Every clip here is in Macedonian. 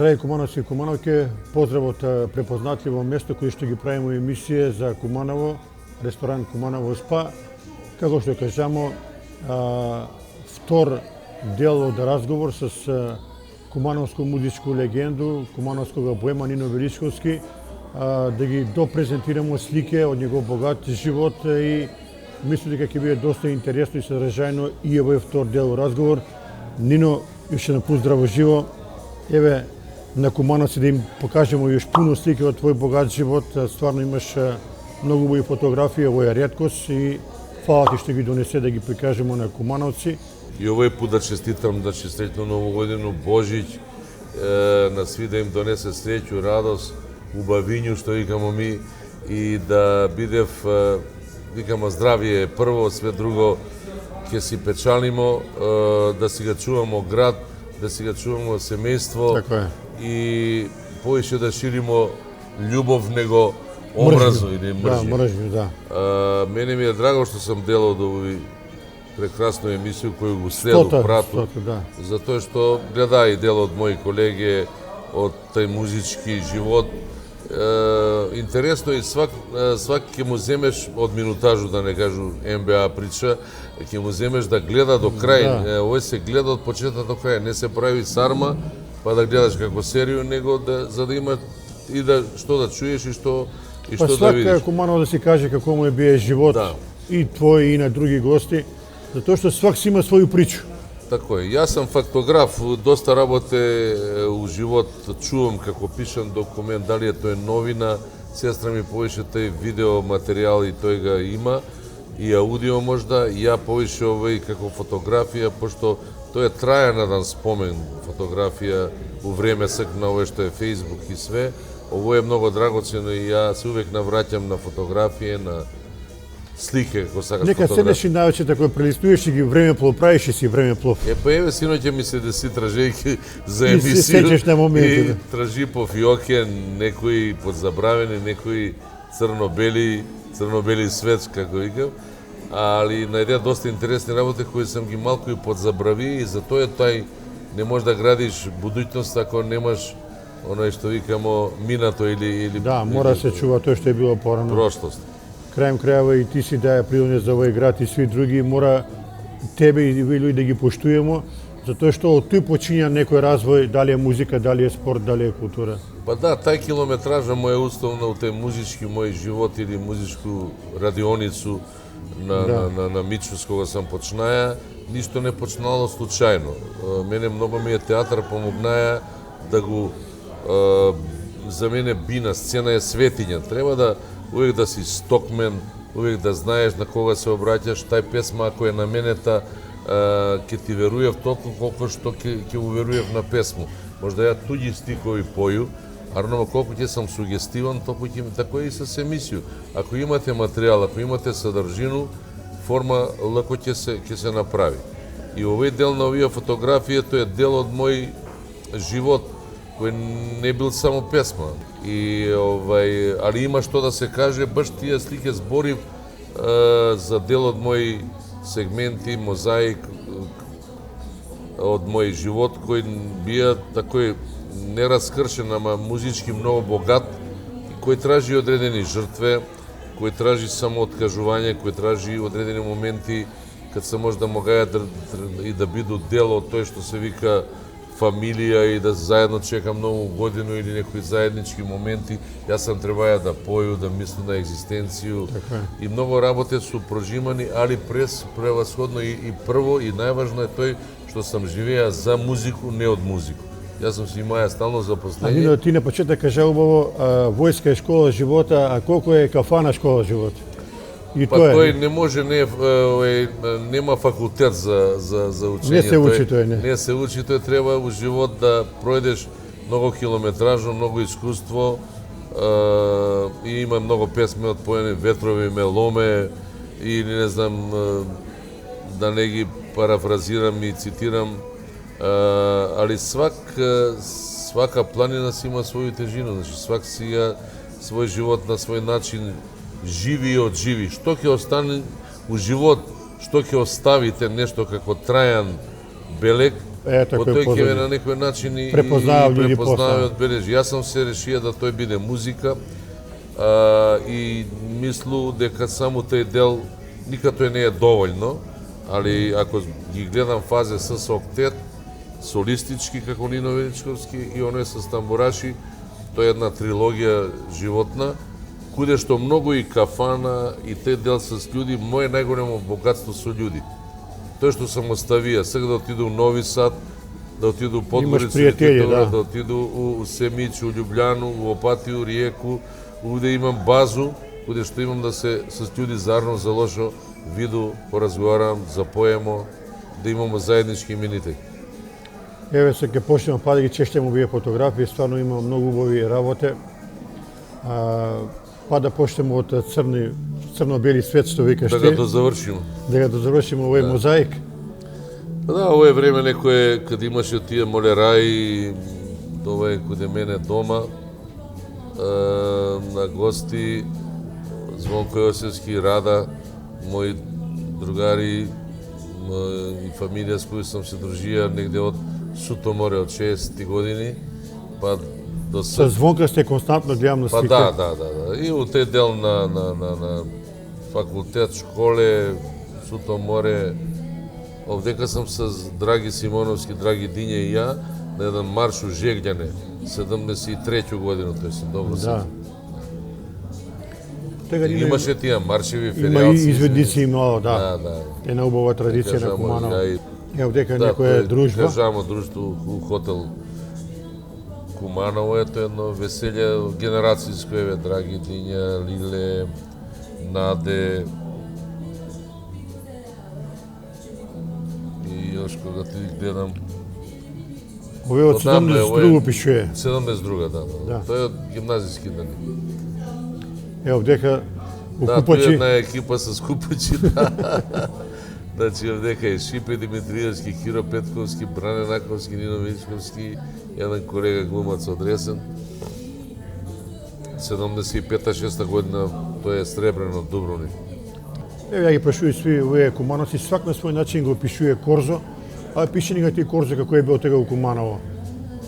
Драги кумановци и кумановке, поздрав од препознатливо место кој што ги правиме емисија за Куманово, ресторан Куманово СПА. Како што кажамо, втор дел од разговор со кумановско музичку легенду, кумановскога боема Нино Величковски, да ги допрезентираме слике од негов богат живот и мислам дека ќе биде доста интересно и содржајно и овој втор дел разговор. Нино, уште на поздраво живо. Еве, на кумановци да им покажеме још пуно слики од твој богат живот. Стварно имаш многу убави фотографии, ово е реткост и фала ти што ги донесе да ги прикажеме на кумановци. И овој пут да честитам, да честитам нову годину, Божиќ, на сви да им донесе среќу, радост, убавињу, што викамо ми, и да бидев, викамо, здравие прво, све друго ќе си печалимо, да си го чувамо град, да си го чувамо семејство. Така е. И повеќе да ширимо љубов него омразу или мржња. Да, мржњу, да. Мене ми е драго што сум дел од овој прекрасну емисија коju го следу, прату. Да. Затоа што гледа и дел од мои колеги од тај музички живот. Интересно и свак ќе му земеш од минутажу, да не кажу НБА прича, ќе му земеш да гледа до крај. Да. Овој се гледа од почеток до крај, не се прави сарма, па да гледаш како серију, него за да има и да што да чуеш и што да видиш. Свак Куманово да си каже како му е бие живот, Да. и твој и на други гости, затоа што свак си има своју причу. Тако е. Јас сум фактограф, доста работе у живот чувам како пишам документ, дали е тој новина, сестра ми повеќе тај видео материјал и тој го има, и аудио можда, и ја повеќе овој како фотографија, пошто тој е трајан еден спомен, фотографија у време на овој што е Facebook и све. Ово е многу драгоцено и ја се увек навраќам на фотографија, на слике, ако сакаш Нека фотографија. седнеш и наоče тако прелистуваш и ги времеплов, правиш и си времеплов. Па еве синоќа ми се деси тражејки за И се емисија. сеќаш на моменти, И да. тражи по фиоке, некои подзабравени, некои црно-бели свет, како викам. Али најдеа доста интересни работи кои сам ги малку и подзабрави и затоа тај не можеш да градиш будуќност ако немаш оној што викамо минато или Да, мора да се чува тој што е било порано. прошлост. Крајем крајава и ти си да ја придонес за овој град и сви други, мора тебе и ви луѓе да ги поштуеме, затоа што од тој почиња некој развој, дали е музика, дали е спорт, дали е култура. Па да, тај километража му е условно у тај музички мој живот или музичку радионицу на Мичус кога сам почнаја, ништо не почнало случајно. Мене многу ми е театар помогнаја да го за мене бина, сцена е светиња. Треба да увек да си стокмен, увек да знаеш на кога се обраќаш. Тај песма ако е наменета, ќе ти веруев толку колку што ќе уверуев на песму. Можда ја туѓи стикови поју, арно колку ќе сам сугестиван, толку ќе тако е и со емисију. Ако имате материјал, ако имате содржину, форма лако ќе се направи. И овој дел на овие фотографија тој е дел од мој живот кој не бил само песма. И али има што да се каже, баш тие слики зборив за дел од мој сегменти, мозаик од мој живот кој бија такој нераскршен, ама музички многу богат и кој тражи одредени жртве, кој тражи самооткажување, кој тражи одредени моменти кад се може да могаат и да бидат дел од тој што се вика фамилија и да заедно чекам нову годину или некои заеднички моменти. Јас сам требаја да поју, да мислам на екзистенцију. И многу работи су прожимани, али превасходно и прво и најважно е тој што сам живеа за музику, не од музику. Јас сум си имаја стално запосление. Нино, ти на почеток кажа убаво, војска е школа живота, а колку е кафана школа живота? И Па тој не може, нема факултет за учење. Не се учи тој, не. Не се учи, тој треба у живот да пројдеш многу километражно, многу искуство. И има многу песми од поени Ветрови ме ломе, или не знам, да не ги парафразирам и цитирам, али свака планина си има своју тежина, значи свак си ја свој живот на свој начин живи и одживи. Што ќе остане у живот, што ќе оставите нешто како трајан белег, Ето кој тој ќе ме позади. на некој начин и Препознаваат луѓе препознава и после. одбележи. Јас сам се решија да тој биде музика и мислу дека само тој дел никато не е доволно, али ако ги гледам фазе с октет, солистички како Нино Величковски и оној с тамбураши, тоа е една трилогија животна, куде што многу и кафана и тој дел с луѓе, моје најголемо богатство со луѓе. Тоа што сам оставија, сега да отиду у Нови Сад, да отиду у Подгорица, пријатели, да. отиду у Семич, у Љубљану, у Опатiju, Риеку, куде имам базу, куде што имам да се с луѓе заедно за лошо виду поразговарам, запоемо, да имамо заеднички именитеки. Еве се ќе почнеме па да ги чештеме овие фотографии, стварно има многу убави работи. Па да почнеме од црно-бели свет што викаш Да ти, го дозавршиме. да го дозавршиме овој мозаик. Па да, ово е време некое, каде имаше тие молераи, ова е каде мене дома, на гости, Звонко Јосевски, Рада, мои другари и фамилија с кои сам се дружија негде од Суто море од 60 години, па до Со Звонка сте константно гледам на Па слика. да. И у тој дел на факултет, школе, Суто море, овдека сам с Драги Симоновски, Драги Диња и ја, на еден марш у Жеглјане, 73 година, тој се добро се. Да. Тега Имаше тие маршеви, има и феријалци. изведници и много, да. Да. Една убава традиција на Кажамо, Куманово. ја и- Ево дека Да, некоја тој дружба. Кажамо друштво у хотел Куманово, ето едно веселје генерацијско, еве Драги Диња, Лиле, Наде. И још кога ти гледам Овие од Одамна е, 72 пишува. 72, да. Да. Тој е од гимназиски дани. Ево дека у Да, тој е Купачи, една екипа с Купачи, да. Значи, овдека е Шипе Димитриевски, Хиро Петковски, Бране Наковски, Нино Величковски, еден колега глумац од Ресен. 75-6 година, тој е Сребрен од Дубровник. еве ја ги прашувај сви овие кумановци, свак на свој начин го пишува Корзо, а пише ни ти Корзо како е бил тега у Куманово.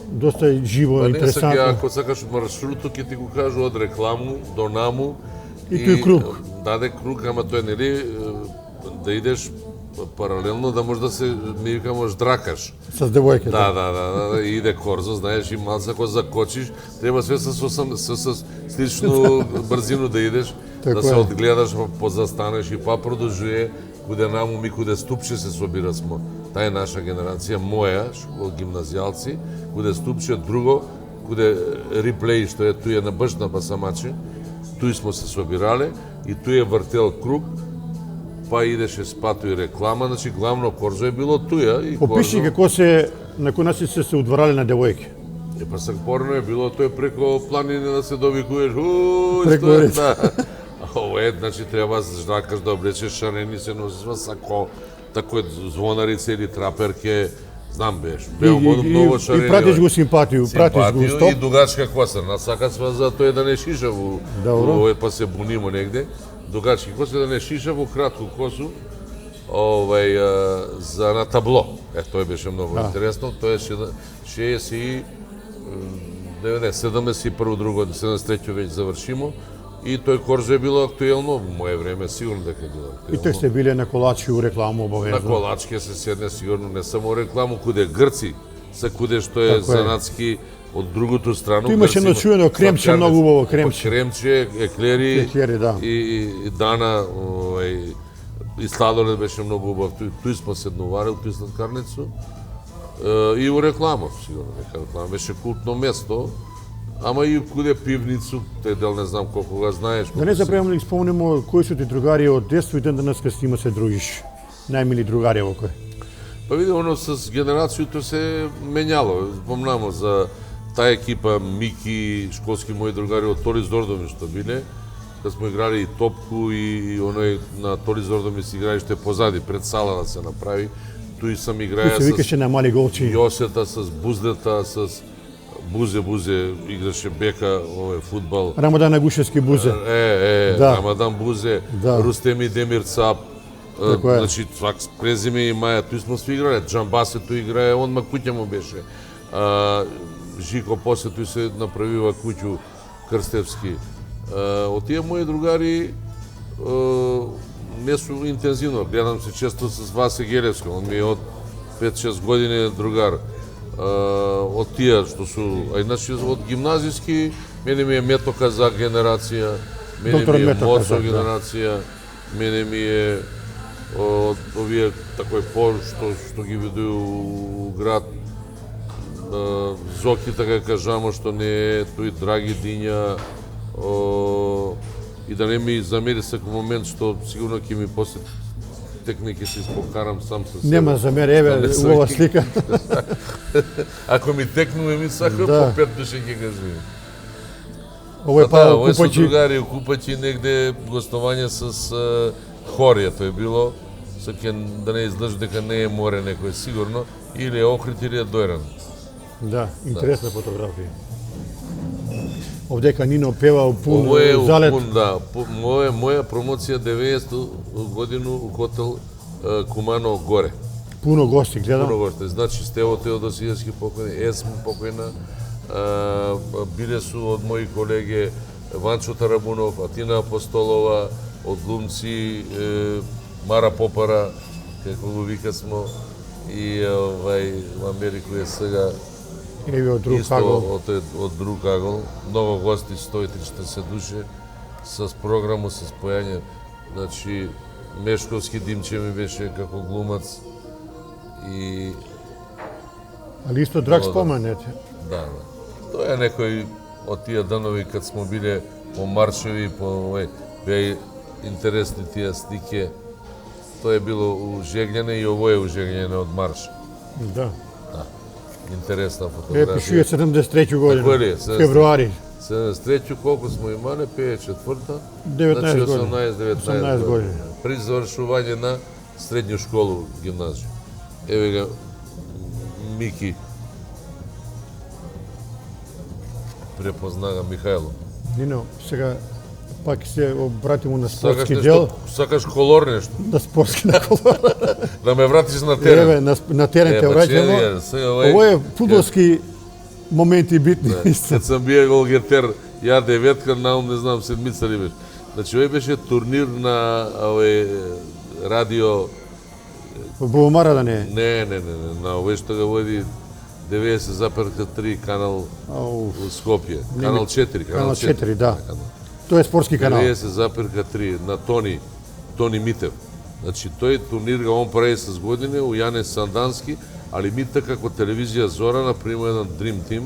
Доста е живо, Па не сака, интересантно. ако сакаш маршрутот, ќе ти го кажу од рекламу до наму. И тој круг. Даде круг, ама тој нели да идеш паралелно да може да се, ми викамо, ждракаш. С девојките. Да, иде Корзо, знаеш, и малце ако закочиш, треба све с слично брзину да идеш, Така да се е. одгледаш, па позастанеш и па продолжuje, куде наму ми куде Ступче се собира смо. Таа е наша генерација, моја, гимназијалци, куде Ступче, друго, куде Реплей, што е туе на Башна Басамачи, туи смо се собирале и туе вртел круг, па идеше спато и реклама, значи главно Корзо е било туја и Опиши како се на кој начин се удварале на девојки. Па сакпорно е било тој преко планини да се довикуваш, Преко што е, рече. да. А ово е, значи треба ждакаш да облечеш шарени, се носиш во сако, тако звонарица или траперке, знам беш, бео многу шарени. И пратиш го симпатију, пратиш го Симпатију стоп. и дугачка коса, насака сва за тој да не шиша во, Добро. овој па се бунимо негде, дугачки коса да не шиша во кратку косу, за на табло. Тоа беше многу интересно, тоа е 71 друго, 73 веќе завршимо, и тој Корзо е било актуелно во мое време, сигурно дека е било И те актуелно. сте биле на колачи у рекламу На обавезно. колачке се седне сигурно, не само рекламу, куде грци, се куде што е Така е. занатски од другото страно. Ту имаше едно грци чуено кремче, сладкарница. многу убаво Па кремче. кремче, еклери, Еклери, да. и Дана, и сладолед беше многу убав. Туј смо седнувале у тој сладкарницу. И у реклама, сигурно дека реклама беше култно место, ама и куде пивницу, тој дел не знам колку го знаеш. Да не забраваме да ги спомнеме кои су ти другари од детство и ден денеска с нима се дружиш. Најмили другари во кој. Па види, оно с генерацијата се менјало. Спомнамо за таа екипа Мики, школски мои другари од Толи Зордоми што биле, да сме играли и топку и оној на Толи Зордоми си играиште позади, пред сала да се направи. Туи сам Кој играја се с викаше на мали голчи. Јосета, с Буздета, с Бузе играше бека, овој фудбал. Рамадан Агушевски Бузе. Да. Да. Рамадан Бузе, Да. Рустеми Демир Цап, Така е. Значи, свак презиме и Маја, тој смо сви играле. Джамбасе тој играе, онма куќа му беше. Жико после тој се направива куќу Крстевски. Од тие мои другари не су интензивно. Гледам се често с Васе Гелевски, он ми е од 5-6 години другар. Од тие што су, а иначе од гимназиски, мене ми е Метока за генерација, мене Доктор ми е Метока, Моцо да. генерација, мене ми е од овие такој пор што ги видую у град, Зоки, така кажамо, што не е тој Драги Диња, и да не ми замери секој момент што сигурно ќе ми после текне ќе се испокарам сам со себе. Нема за мене, еве, Да не сум- ова слика. Ако ми текнува ми сака, Да. по 5 души ќе го живеем. Ова е Па, па овој со купачи. другари у Купачи негде гостување с Хорија, тоа е било, со ќе да не излъжу дека не е море некој сигурно, или е Охрид или е Дојран. Да, интересна фотографија. Овдека Нино пева пун Ово е залет. пун, да, моја промоција 90 годину у хотел Кумано горе. Пуно гости гледам. Пуно гости. Значи Стево Теодосиевски покојни, Есм покојна, биле су од мои колеги Ванчо Тарабунов, Атина Апостолова, од глумци Мара Попара, како го вика смо, и во Америку е сега Еве од друг исто агол. од друг агол. Много гости, 130 души, с програму, с појање. Значи, Мешковски Димче ми беше како глумац и Али исто драг Да. спомен, ете. да. Тоа е некој од тие данови кад смо биле по маршеви, по беа интересни тие слики. Тоа е било у Жеглјане и ово е у Жеглјане од марш. Да. Интересна Е, пишуе фотографија. 73 година. Тако ли е? 73. Февруари. 73 колку смо имале, 54-та, 19 значи години. 18-19 18 години. години. При завршување на средњу школу, гимназија. Еве ga Мики. Препознага Михајло. Нино, сега пак се обратимо на Сакаш спортски нешто, дел, сакаш колор нешто, на спортски на колор. да ме вратиш на терен. Еве, на терен те па враќамо. чели, сега овај- Ово е фудбалски моменти битни. Кад сам бија голгетер, ја деветка, наум не знам седмица ли беше. Значи овој беше турнир на радио. Бубамара да не е. Не, на овој што го води 90,3 канал Ау, у Скопје. Канал 4, Канал 4, да. Тоа е спортски канал. 90,3 на Тони Митев. Значи тој турнир го он прави с години у Јане Сандански, али Мита како телевизија Зора наприма еден Dream Team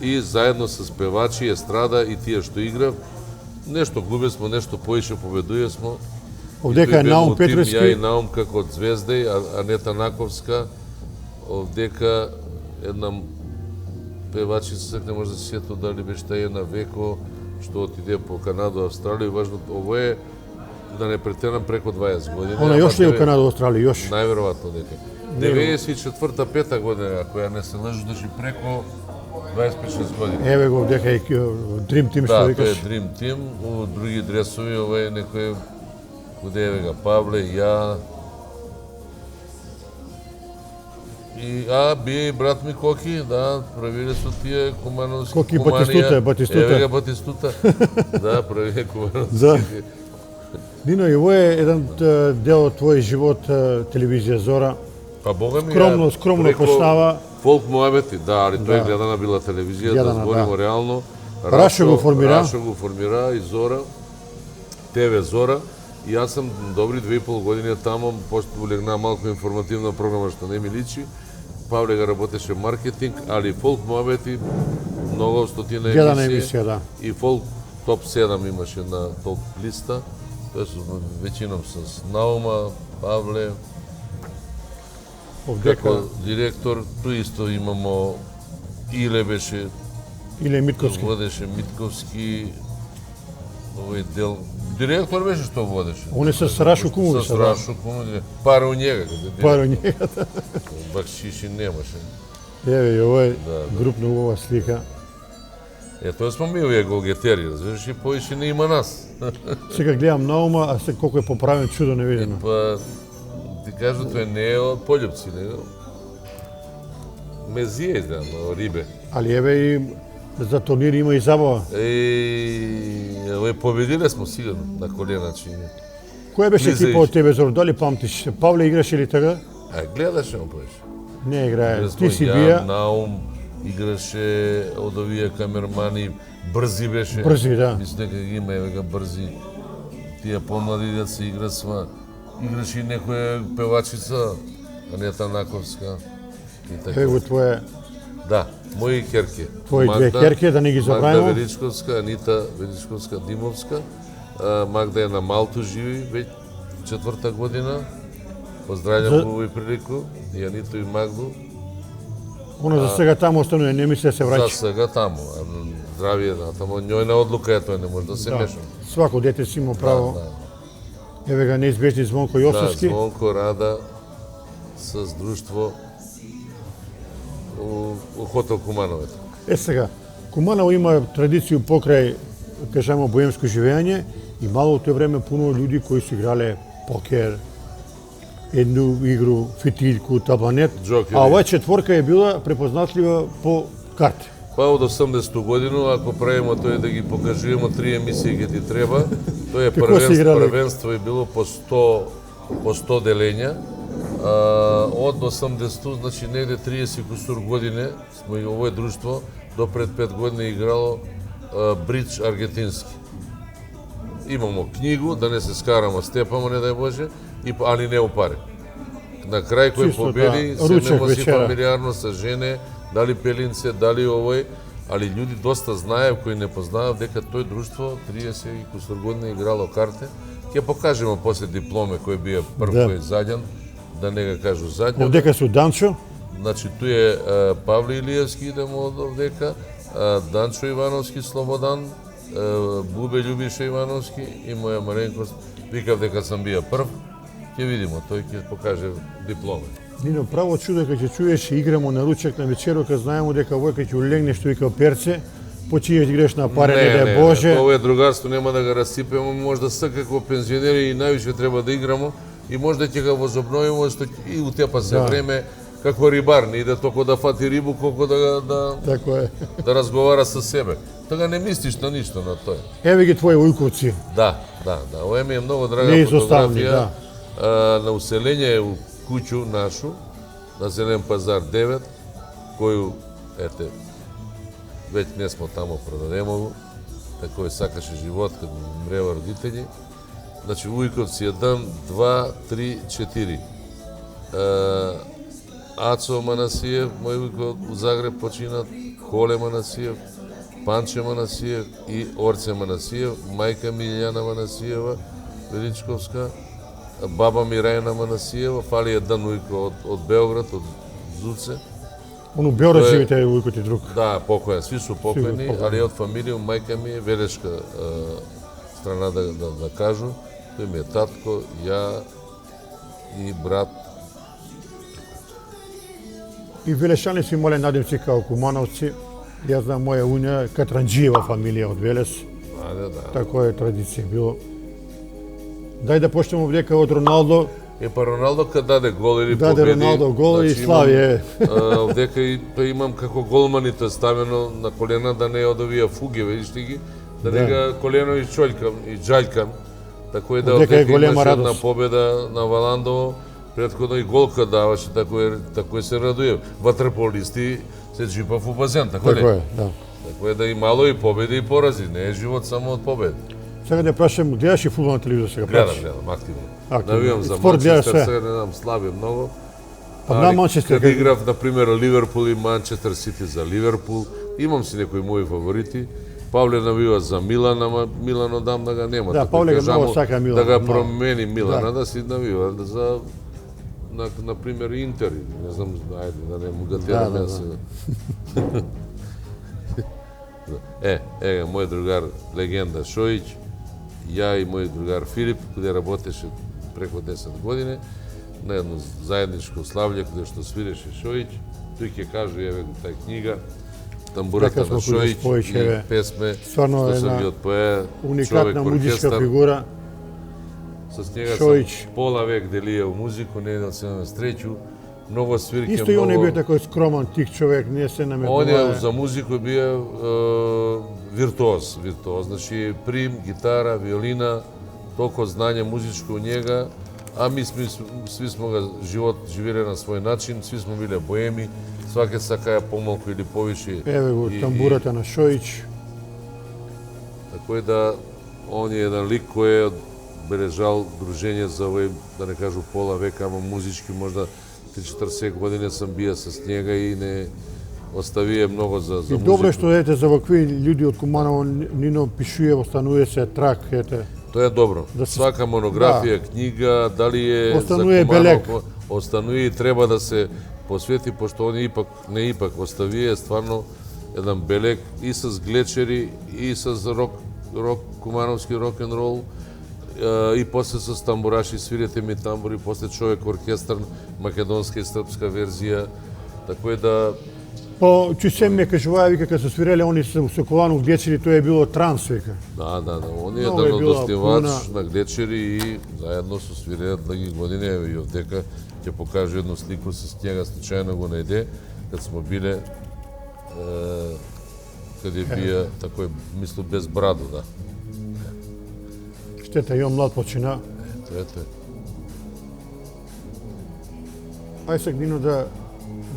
и заедно с певачи, естрада и тие што игра, нешто губе смо, нешто поише победуе смо. Овдека е Наум Ја и Петровски, Наум како од Звезде, Анета Наковска, овдека една певачица, сак не може да се сетам дали беше таа една Веко, што отиде по Канада, Австралија, важно, ово е, да не претенам, преко 20 години. она још ли е у Канада, Австралија, још. Најверојатно дека. 94-5 година, ако ја не се лажу, значи преко 25-6 години. Еве го овдека е Dream Team што Да, тоа е викаш. Dream Team, у други дресови, ова е некој, куде еве га, Павле, ја, и бие и брат ми Коки, да, правиле со тие кумановски Коки куманија. Батистута. Еве га Батистута. Да, правиле кумановски. Да. Нино, и ово е еден дел од твој живот, телевизија Зора. Па бога ми, Скромно преко почнава. Фолк Моамети, да, али тој Да. гледана била телевизија, да Гледана, збориме да. реално. Рашо го формира. Рашо го формира и Зора, ТВ Зора. И јас сум добри 2,5 години тамо, пошто улегна малку информативна програма што не ми личи. Павле га работеше маркетинг, али Фолк Моамети многу стотина Гледана емисија. емисија, да. И Фолк топ 7 имаше на топ листа. Тоа се веćinom с Наума, Павле, Овдека како директор, ту исто имамо Иле беше, Иле Митковски. водеше Митковски, овој дел. Директор беше што водеше. Он е с Рашо Кумовица, С да. Рашо Кумовица. Пара у njega. Каде Паро njega. бакшиши немаше. Еве, и ово е Да. групна убава слика. Тоа сме ми овие голгетери, разбираш, и повеќе не има нас. Сега гледам на ума, а се колку е поправен чудо невидено. Па, ти кажа, тоа не е од Пољупци, него мезија изгледам, рибе. Али еве и за турнири има и забава. Овој победиле смо сигурно на колена, чине. Која беше Не екипа од тебе, Зоро? Дали памтиш? Павле играше ли така? Гледаше му повеќе. Не играе. Ти си Јан, бија Наум, играше од овие камермани, брзи беше. брзи, да. Мислам дека ги има, еве га брзи. Тие помлади деца играсма. Играше и некоја певачица, Анета Наковска. И така. Еве го твое, Да, мои керки. твои две керки, да не ги Магда забравимо. Величковска, Анита Величковска Димовска. Магда е на Малту живи веќе 4-та година. Поздравljam по овој прилику и Анито и Магду. Оно за сега таму останува, не мисли да се За враќа. сега таму. Здравие, таму њојна одлука е, тоа не може да се Да. меша. Свако дете си има право. Да, Еве га неизбежни Звонко Јосовски. Звонко Рада с друштво у хотел Кумановец. Е сега, Куманово има традиција покрај, кажемо, боемско живење и мало од тој време пуно луѓе кои се играле покер, едну игру, фитилку, табланет, Джокери. а оваа четворка е била препознатлива по карти. Па од 80-ту годину, ако правиме тоа да ги покажуваме 3 емисии ќе ти треба, тоа е Како се играле? првенство е било по 100 делења. Од 80-ту, значи негде 30 кусур години сме и овое друштво до пред 5 години играло бридж аргентински. Имамо книгу, да не се скараме степамо, не дај Боже, али не упари. На крај кој Чисто, победи, да, се ручек нема си вечера. фамилиарно со жене, дали пелинце, дали овој, али луѓе доста знаев кои не познаев дека тој друштво 30 и кусур години играло карте. Ќе покажеме после дипломе кој бие прв, Да. кој заден, да не га кажу заден. Овдека су Данчо, Значи, тој е Павле Илиевски, идемо од овдека, Данчо Ивановски, Слободан, Бубе Љубиша Ивановски и моја маленкост. Викав дека сам бија прв, ќе видимо, тој ќе покаже дипломе. Нино, право чудо кога ќе чуеш и играмо на ручек на вечеру, кога знаеме дека овој кога ќе улегне што вика перце, почиеш да играш на паре, не да е Боже. Ова е другарство, нема да го расипеме, може да се како пензионери и највише треба да играмо и може да ќе го возобновиме, што и утепа се Да. време како рибар, не иде толку да фати рибу, колку да Тако е. разговара со себе. Така не мислиш на ништо на тоа. Еве ги твои ујковци. Да. Ова ми е многу драга Неизоставни, фотографија на уселење у куќу нашу, на Зелен пазар 9, коју, ете, веќе не смо тамо, продадемо го, такој сакаше живот кога мрева родители. Значи, ујковци 1, 2, 3, 4. Ацо Манасиев, мој ујко у Загреб почина, Холе Манасиев, Панче Манасиев и Орце Манасиев, мајка ми Илјана Манасиева, Величковска, баба ми Рајна Манасиева, фали еден ујко од Белград, од Зуце. Оно Беорад Тоа е- живите ујкоти друг. Да, покојен, сви су покојни, покојни. али од фамилија, мајка ми е велешка страна да кажу. Тој ми е татко, ја и брат. И Велешани си моле надимци као Кумановци. Јас знам моја уња Катранџиева фамилија од Велес. Да. Тако е традиција било. Дај да почнеме овдека од Роналдо. Па Роналдо кад даде гол или Даде победи... Роналдо гол и значи, слави имам, е. Овдека и имам како голмани тоа ставено на колена да не од овие фуги, видиш ти ги, да не Да. го колено и чољкам и џаљкам. Тако е да Овдека е овдека голема имаше една радост. победа на Валандово, претходно и голка даваше, тако е се радуе. Ватерполисти се джипав у базен, така Тако ли? е, да. Тако е да и мало и победи и порази, не е живот само од победи. Сега да прашам, гледаш и фудбал на телевизија сега? Гледам активно. Активно. Навивам за Спорт гледаш Манчестер, све? сега не знам, слаби многу. Па на Манчестер, Каде како- играв, например, Ливерпул и Манчестер Сити за Ливерпул, имам си некои мои фаворити. Павле навива за Милан, ама Милан одамна га нема. Да, Така Павле го кажамо, многу сака Милан, Да га многу. промени Милана, Да. да си навива за на пример Интер, не знам, ајде да не му га терам Да. сега. Мој другар легенда Шоиќ, ја и мој другар Филип, каде работеше преку 10 години, на едно заедничко славље каде што свиреше Шоиќ, тој ќе каже, еве го тај книга, тамбурата Дека на смо кој Шоиќ Спојичеве. и песме Стварно што една сам ги отпоја уникатна човек музичка оркестар. фигура. С njega Šojić. sam pola vek delio muziku, ne idem se na sreću. Mnogo svirke, Исто и он е mnogo... бил такој скроман, тих човек, не се On наметнува. je za muziku bio virtuoz, znači prim, gitara, violina, toliko znanja muzičko u njega, a mi svi smo ga život živjeli na svoj način, svi smo bili boemi, svake sakaja pomалку ili poviše. Еве го тамбурата на Шоиć. Tako je da on je jedan lik koji je obeležal druženje za ovaj, da ne kažu pola veka, ама muzički možda 3-40 godine sam bio sa njega i ne ostavio mnogo za И muziku. добро е што ете за вакви луѓи од Куманово нино пишуе, останува се трак, ете. To je dobro. Da se- Svaka monografija, knjiga, da li je Ostanuje za Kumanov, белег. Ostanuje i treba da se posveti, pošto on je ipak ostavio stvarno jedan beleg i sa glečeri i sa kumanovski rock and roll i posle sa tamburaši, svirete mi tamburi, posle čovek orkestar, makedonska i srpska verzija. Tako je da По чусе ме кажуваа вика кога се свиреле они со Соколанов глечери, тоа е било транс вика. Da. On je Mnogo je jedan od bila osnivač puna- na Glečeri i zajedno su svirali dlagi godine. Evo i ovdeka ќе покажу jednu sliku sa njega, slučajno го најде, kad smo bile, kad je bio, tako je, mislim, bez bradu, da. Штета, и он млад почина. Eto je. Ај сега Нино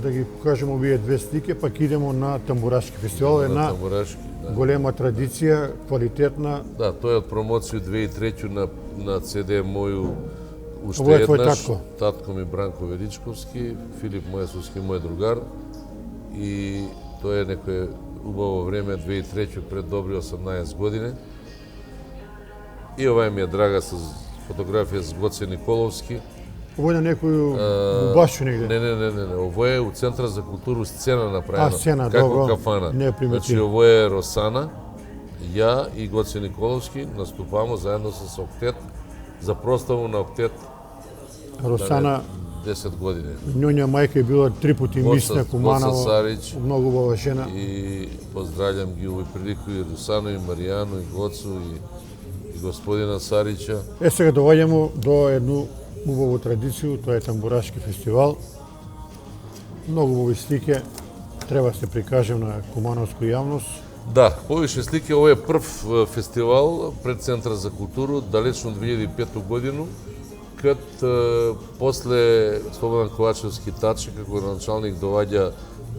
да ги покажеме овие две слики, пак идемо на Тамбурашки фестивал, Na една Tamburaški, da. голема традиција, квалитетна. Da, to je od promociju 2003 na CD moju ušte Ovo je tvoj jednaš. tatko? Tatko mi Branko Veličkovski, Filip Mojesovski, moj drugar. I to je neko ubavo vreme, 2003 pred dobri 18 godine. I ovaj mi je draga sa fotografija s Goce Nikolovski. Ово е на некоју бубашу негде. Ne, ovo je u Centra za kulturu scena napravljena. scena, kako dobro. kafana. Ne primetio. Znači, ovo je Rosana, ja i Goce Nikolovski nastupamo zajedno sa Oktet za proslavu na Oktet Росана, 10 godine. њоња мајка е била 3 пати мис на Goca Куманово, Sarić многу убава жена. i pozdravljam gi u ovoj priliku i Rusanu i Marijanu i Gocu i gospodina Sarića. Е, сега доаѓаме до едну убаву традиција, тоа е Тамбурашки фестивал. Многу убави слики, треба да се прикажем на кумановска јавност. Da, poviše slike, ovo je prv festival pred Centra za kulturu, dalечно 2005 godinu, kad posle Slobodan Kovačevski Tače, kako gradonačelnik dovaѓa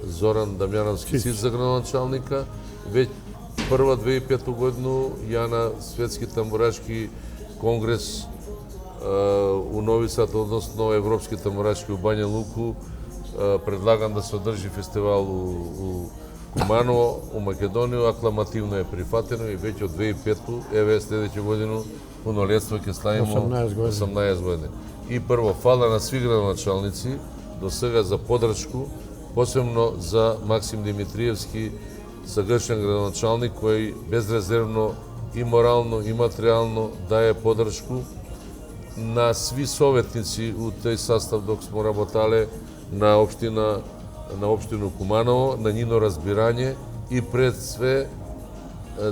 Zoran Damjanovski Cic za gradonačelnika, već prva 2005 godinu ja na Svetski tamburaški kongres u Novi Sad, odnosno Evropski tamburaški u Banja Luku, predlagam da se održi festival u Kumanovo, u Makedoniju, aklamативно je prihvateno i već od 2005. Evo sljedeću godinu punoljetstvo ќе slavimo 18 godina. I prvo, hvala na svi gradonačelnici do сега za podršku, posebno za Maksim Dimitrijevski, sagršen gradonačelnik koji bezrezervno i moralno i materijalno daje podršku na svi sovetnici u taj sastav dok smo rabotale na opštinu Kumanovo, na njino razbiranje i pred sve,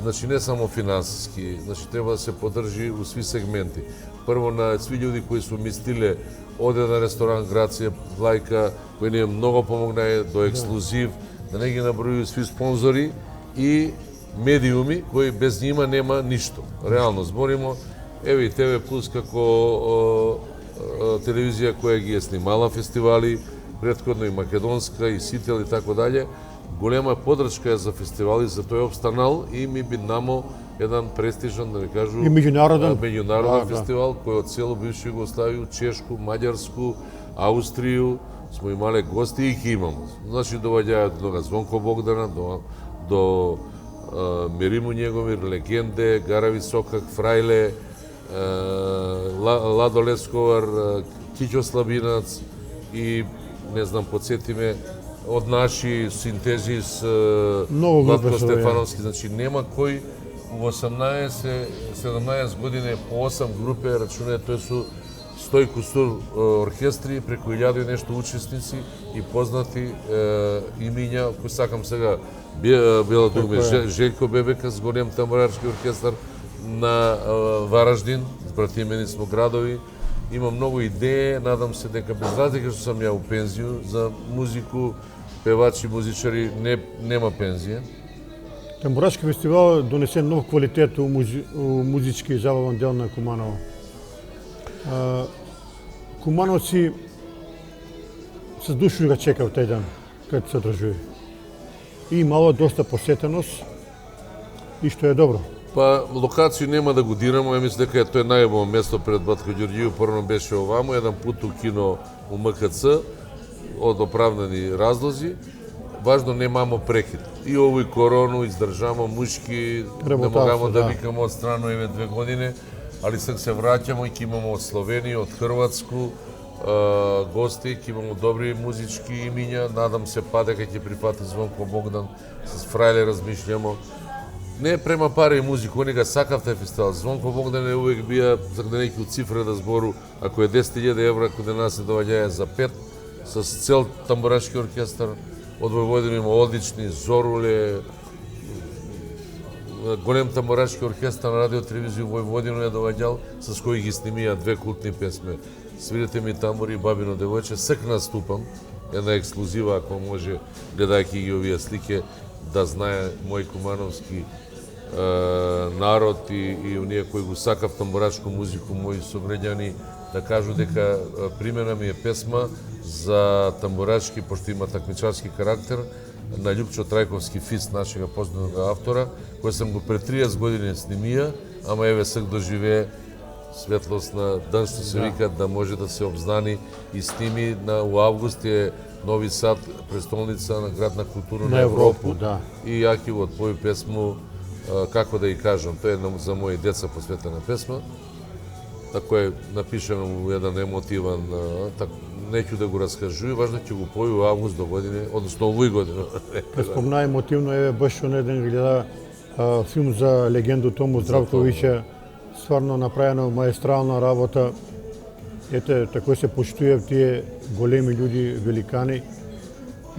znači ne samo finansijski, znači treba da se podrži u svi segmenti. Prvo na svi ljudi koji su mislile ode na restoran Gracija Vlajka, koji nije mnogo pomognaje, do Ekskluziv, da ne gi nabrojuju svi sponzori i medijumi koji bez njima nema ništo. Realno zborimo, evo i TV Plus kako televizija koja ги je snimala festivali, prethodno i makedonska i Сител и tako dalje. Голема подршка е за фестивали, за тој обстанал и ми би намо еден престижен, да ви кажу, И меѓународен. меѓународен фестивал кој од цело бивша Југославија, Чешку, Маѓарску, Австрiju smo imali gosti i ih imamo. Znači dovaѓајат до Звонко Богдана, до Мериму Njegomir, легенде, Гара Високак, Фрајле, Ладо Лесковар, Киќо Слабинац и не знам, подсети ме, од наши Синтезис, Владко Стефановски, значи нема кој у 18-17 години по 8 групи, рачуне, тој су 100 кусур оркестри, преку 1000 и нешто учесници и познати имиња, кои сакам сега бела дугме Желјко Бебекас, голем тамбурарски оркестар на Вараждин, братимени смо градови. Има многу идеи, надам се дека без разлика што сам ја у пензију, за музику, певачи, музичари нема пензија. Тамбурашки фестивал донесе нов квалитет у музички и забавен дел на Куманово. Кумановци се души го чекав тај ден, кога се одржува. И имало доста посетеност, и што е добро. Па, локацију нема да го дираме, ја мислам дека тоа е најубаво место пред Батко Ѓорѓиев, порано беше овамо, еден пут у кино у МКЦ, од оправдани разлози. Важно немамо прекид. И овој корону издржамо мушки, не могамо да викамо од страно еве 2 години, али сега се враќамо и ќе имамо од Словенија, од Хрватску гости, ќе имамо добри музички имиња, надам се па дека ќе прифати Звонко Богдан, с Фрајле размишљамо. Не према пари и музика, они га сакав тај фестивал. Звонко Богдан е увек бија, за да неки цифра да збору, ако е 10.000 евра, кога нас се доваѓаја за 5, с цел тамбурашки оркестар, од Војводина има одлични, Зоруле, голем тамбурашки оркестар на радио телевизија Војводина е доваѓал, с кои ги снимија 2 култни песме. Свирите ми тамбури и Бабино девојче, сек наступам, една ексклузива, ако може, гледајќи ги овие слики, да знае мој кумановски народ и оние кои го сакав тамбурашку музику, мои сограѓани, да кажу дека примена ми е песма за тамбурашки, пошто има такмичарски карактер, на Љупчо Трајковски Фис, нашега познатog автора, кој сам го пред 30 години снимија, ама еве сек доживее светлост на ден што се вика да може да се обзнани и сними у август е Нови Сад, престолница на град на култура на Европу. Да. И ја ќе го отпои песму, како да ја кажам, тоа е за мои деца посветена песма. Тако е напишано у еден емотиван, неќу да го раскажу, важно ќе го пои у август до година, односно овој година. Спомна емотивно, еве баш он еден гледа филм за легенду Тому Здравковиќа, стварно направено маестрална работа. Ете, тако се почитуваат тие големи луѓи, великани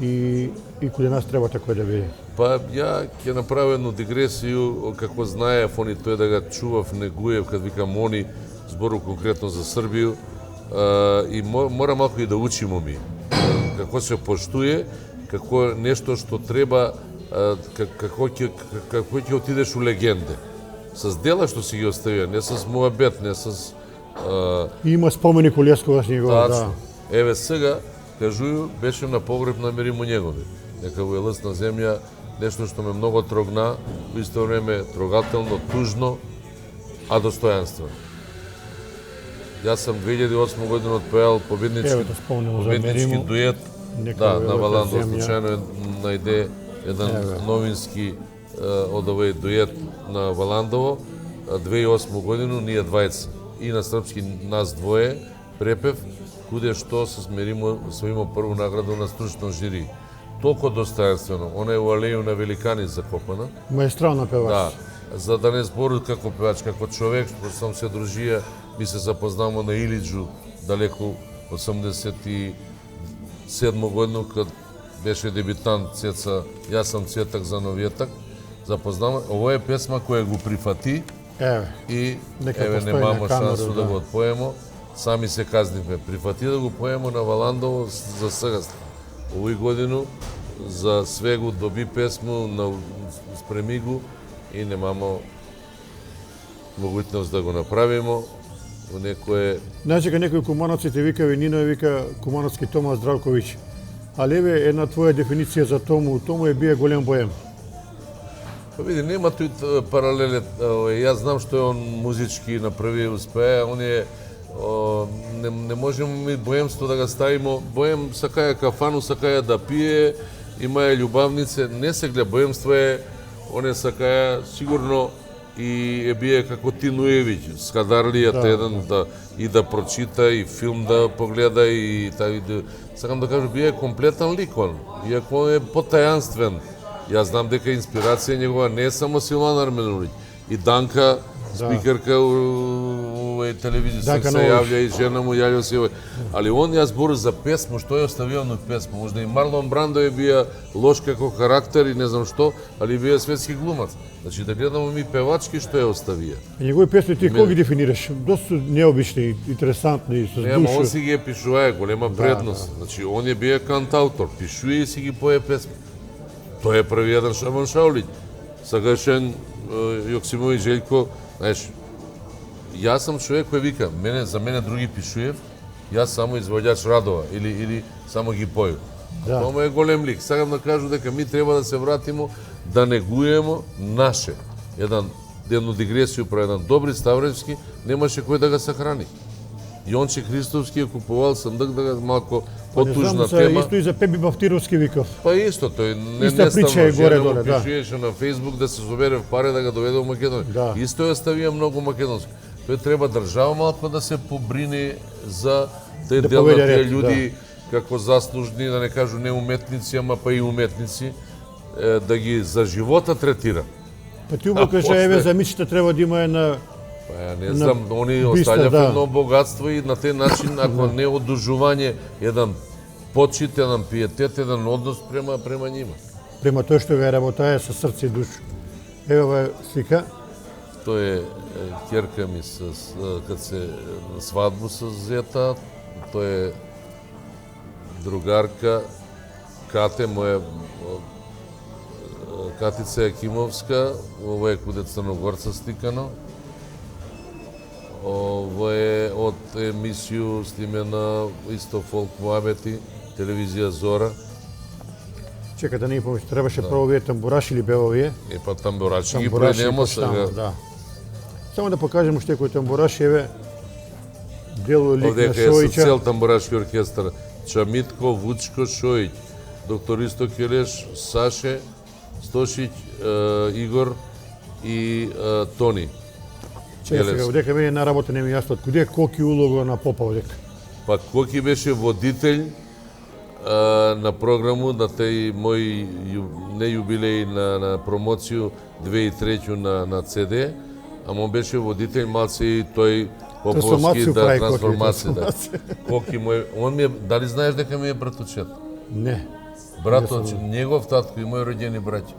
и каде нас треба тако да биде. Па ја ќе направам едну дигресију, како знаев они тој да га чував, негуев, кад викам они, збору конкретно за Србију, и мора малку и да учимо ми. Како се поштуе, како нешто што треба, како ќе отидеш у легенде. С дела што си ги оставија, не с муабет, не с... Има споменик у Лесковаc негова, да. Еве сега, кажују, беше на погреб на Миримо Негови. Нека во елесна земја, нешто што ме многу трогна, во исто време трогателно, тужно, а достојанствено. Јас сам 2008 година отпеал победнички дует, да, на Валандо, случајно најде еден новински од овој дует на Валандово, 2008 годину, ние двајца. И на српски нас двое, препев, куде што се смеримо, освоимо прву награду на стручно жири. Толку достојанствено, она е у алеју на великани закопана. Маестрална певач. Да, за да не збору како певач, како човек, што сам се дружија, ми се запознамо на Илиджу, далеку 87 годину, кад беше дебитант Цеца, јас сам Цетак за Новиетак, запознамо. Ово е песма која го прифати, и еве немамо шансу да го отпоемо, сами се казнивме. Прифати да го поемо на Валандово за сега. Овој годину за све го доби песму, спреми го и немамо могуćност да го направимо. Некое... Значи, некој кумановци те вика Венино, вика кумановски Тома Здравковиќ. Ali еве една твоја дефиниција за Тому. Тому е бие голем боем. Па види, нема тој паралеле. Јас знам што е он музички направи успеа. Он е не можеме ми боемство да го ставимо. Боем сакаја кафану, сакаја да пие, имаја љубавнице. Не се гледа, боемство е оне сакаја сигурно и е бие како Тинуевиќ, Скадарлијата еден да прочита и филм да погледа и сакам да кажам бие комплетен лик он, иако е потајанствен. Јас знам дека инспирација негова не е само Силвана Арменовиќ, и Данка, спикерка у телевизија Дака се Новош. јавља и жена му јавljao се овој. Али он ја збору за песму, што е оставио на песму. Можда и Марлон Брандо е бија лош како карактер и не знам што, али бија светски глумац. Значи да гледамо ми певачки што е оставија. Негови песни ти кој ги дефинираш? Доста необични, интересантни, со Нема, он душу. си ги е пишувае, голема предност. Значи, он е бие кантаутор, пишуе и си ги пое песми. Тој е први еден Шабан Шаулиќ. Сагашен Јоксимовиќ Желјко, знаеш, јас сум човек кој вика, за мене други пишуев, јас само извоѓач радова или само ги поју. Да. Тоа е голем лик. Сакам да кажу дека ми треба да се вратимо да негуеме наше. Едну дигресију про еден Добри Ставревски, немаше кој да го сохрани. Јонче Христовски ја купувал сандък да го малку потужна тема. Исто и за Пеби Бафтировски викав. Па исто, тој Иста прича е жена горе-доле, му да. пишуеше на Фейсбук да се собере пари да го доведе во Македонија. Да. Исто ја ставија многу македонски. Тој треба држава малку да се побрини за тие Да дел на поведе тие ред, луѓи како заслужни, да не кажу не уметници, ама па и уметници, да ги за живота третира. Па ти му кажа, после- еве за мичите треба да има една... Па ја не На знам, они биста, остављаат да. едно богатство и на тој начин, ако не одужување, еден почит, еден пиетет, еден однос према нима. Према тој што га работае со срце и душа. Ево ова слика. Тој е ќерка ми кад се на свадбу со зета, тој е другарка Кате, моја Катица Екимовска, ова е куде Црногорца стикано. Ова е од емисију снимена исто фолк муабети, телевизија Зора. Чека да не помиш, требаше прво овие тамбураши или беа овие? Е па тамбурачи ги Тамбураши пројдемо почнава, сега. да. Само да покажем уште кој тамбураши, еве дело лик на Овдека е со Шојича. цел тамбурашки оркестар. Чамитко, Вучко, Шојич, доктор Исто Келеш, Саше, Стошиć, Игор и Тони. Чека сега, овдека мене на работа не ми јасно, од куде Коки улога на Попа овдека? Па Коки беше водител на програму на тој мој не јубилеј на промоцију 2003 на CD, ама он беше водител малце и тој поповски Трансформацiju да прави Коки, трансформација. Да. трансформација. Коки мој, он ми е, дали знаеш дека ми е братучет? Не. Братот, негов татко и мој роѓени браќа.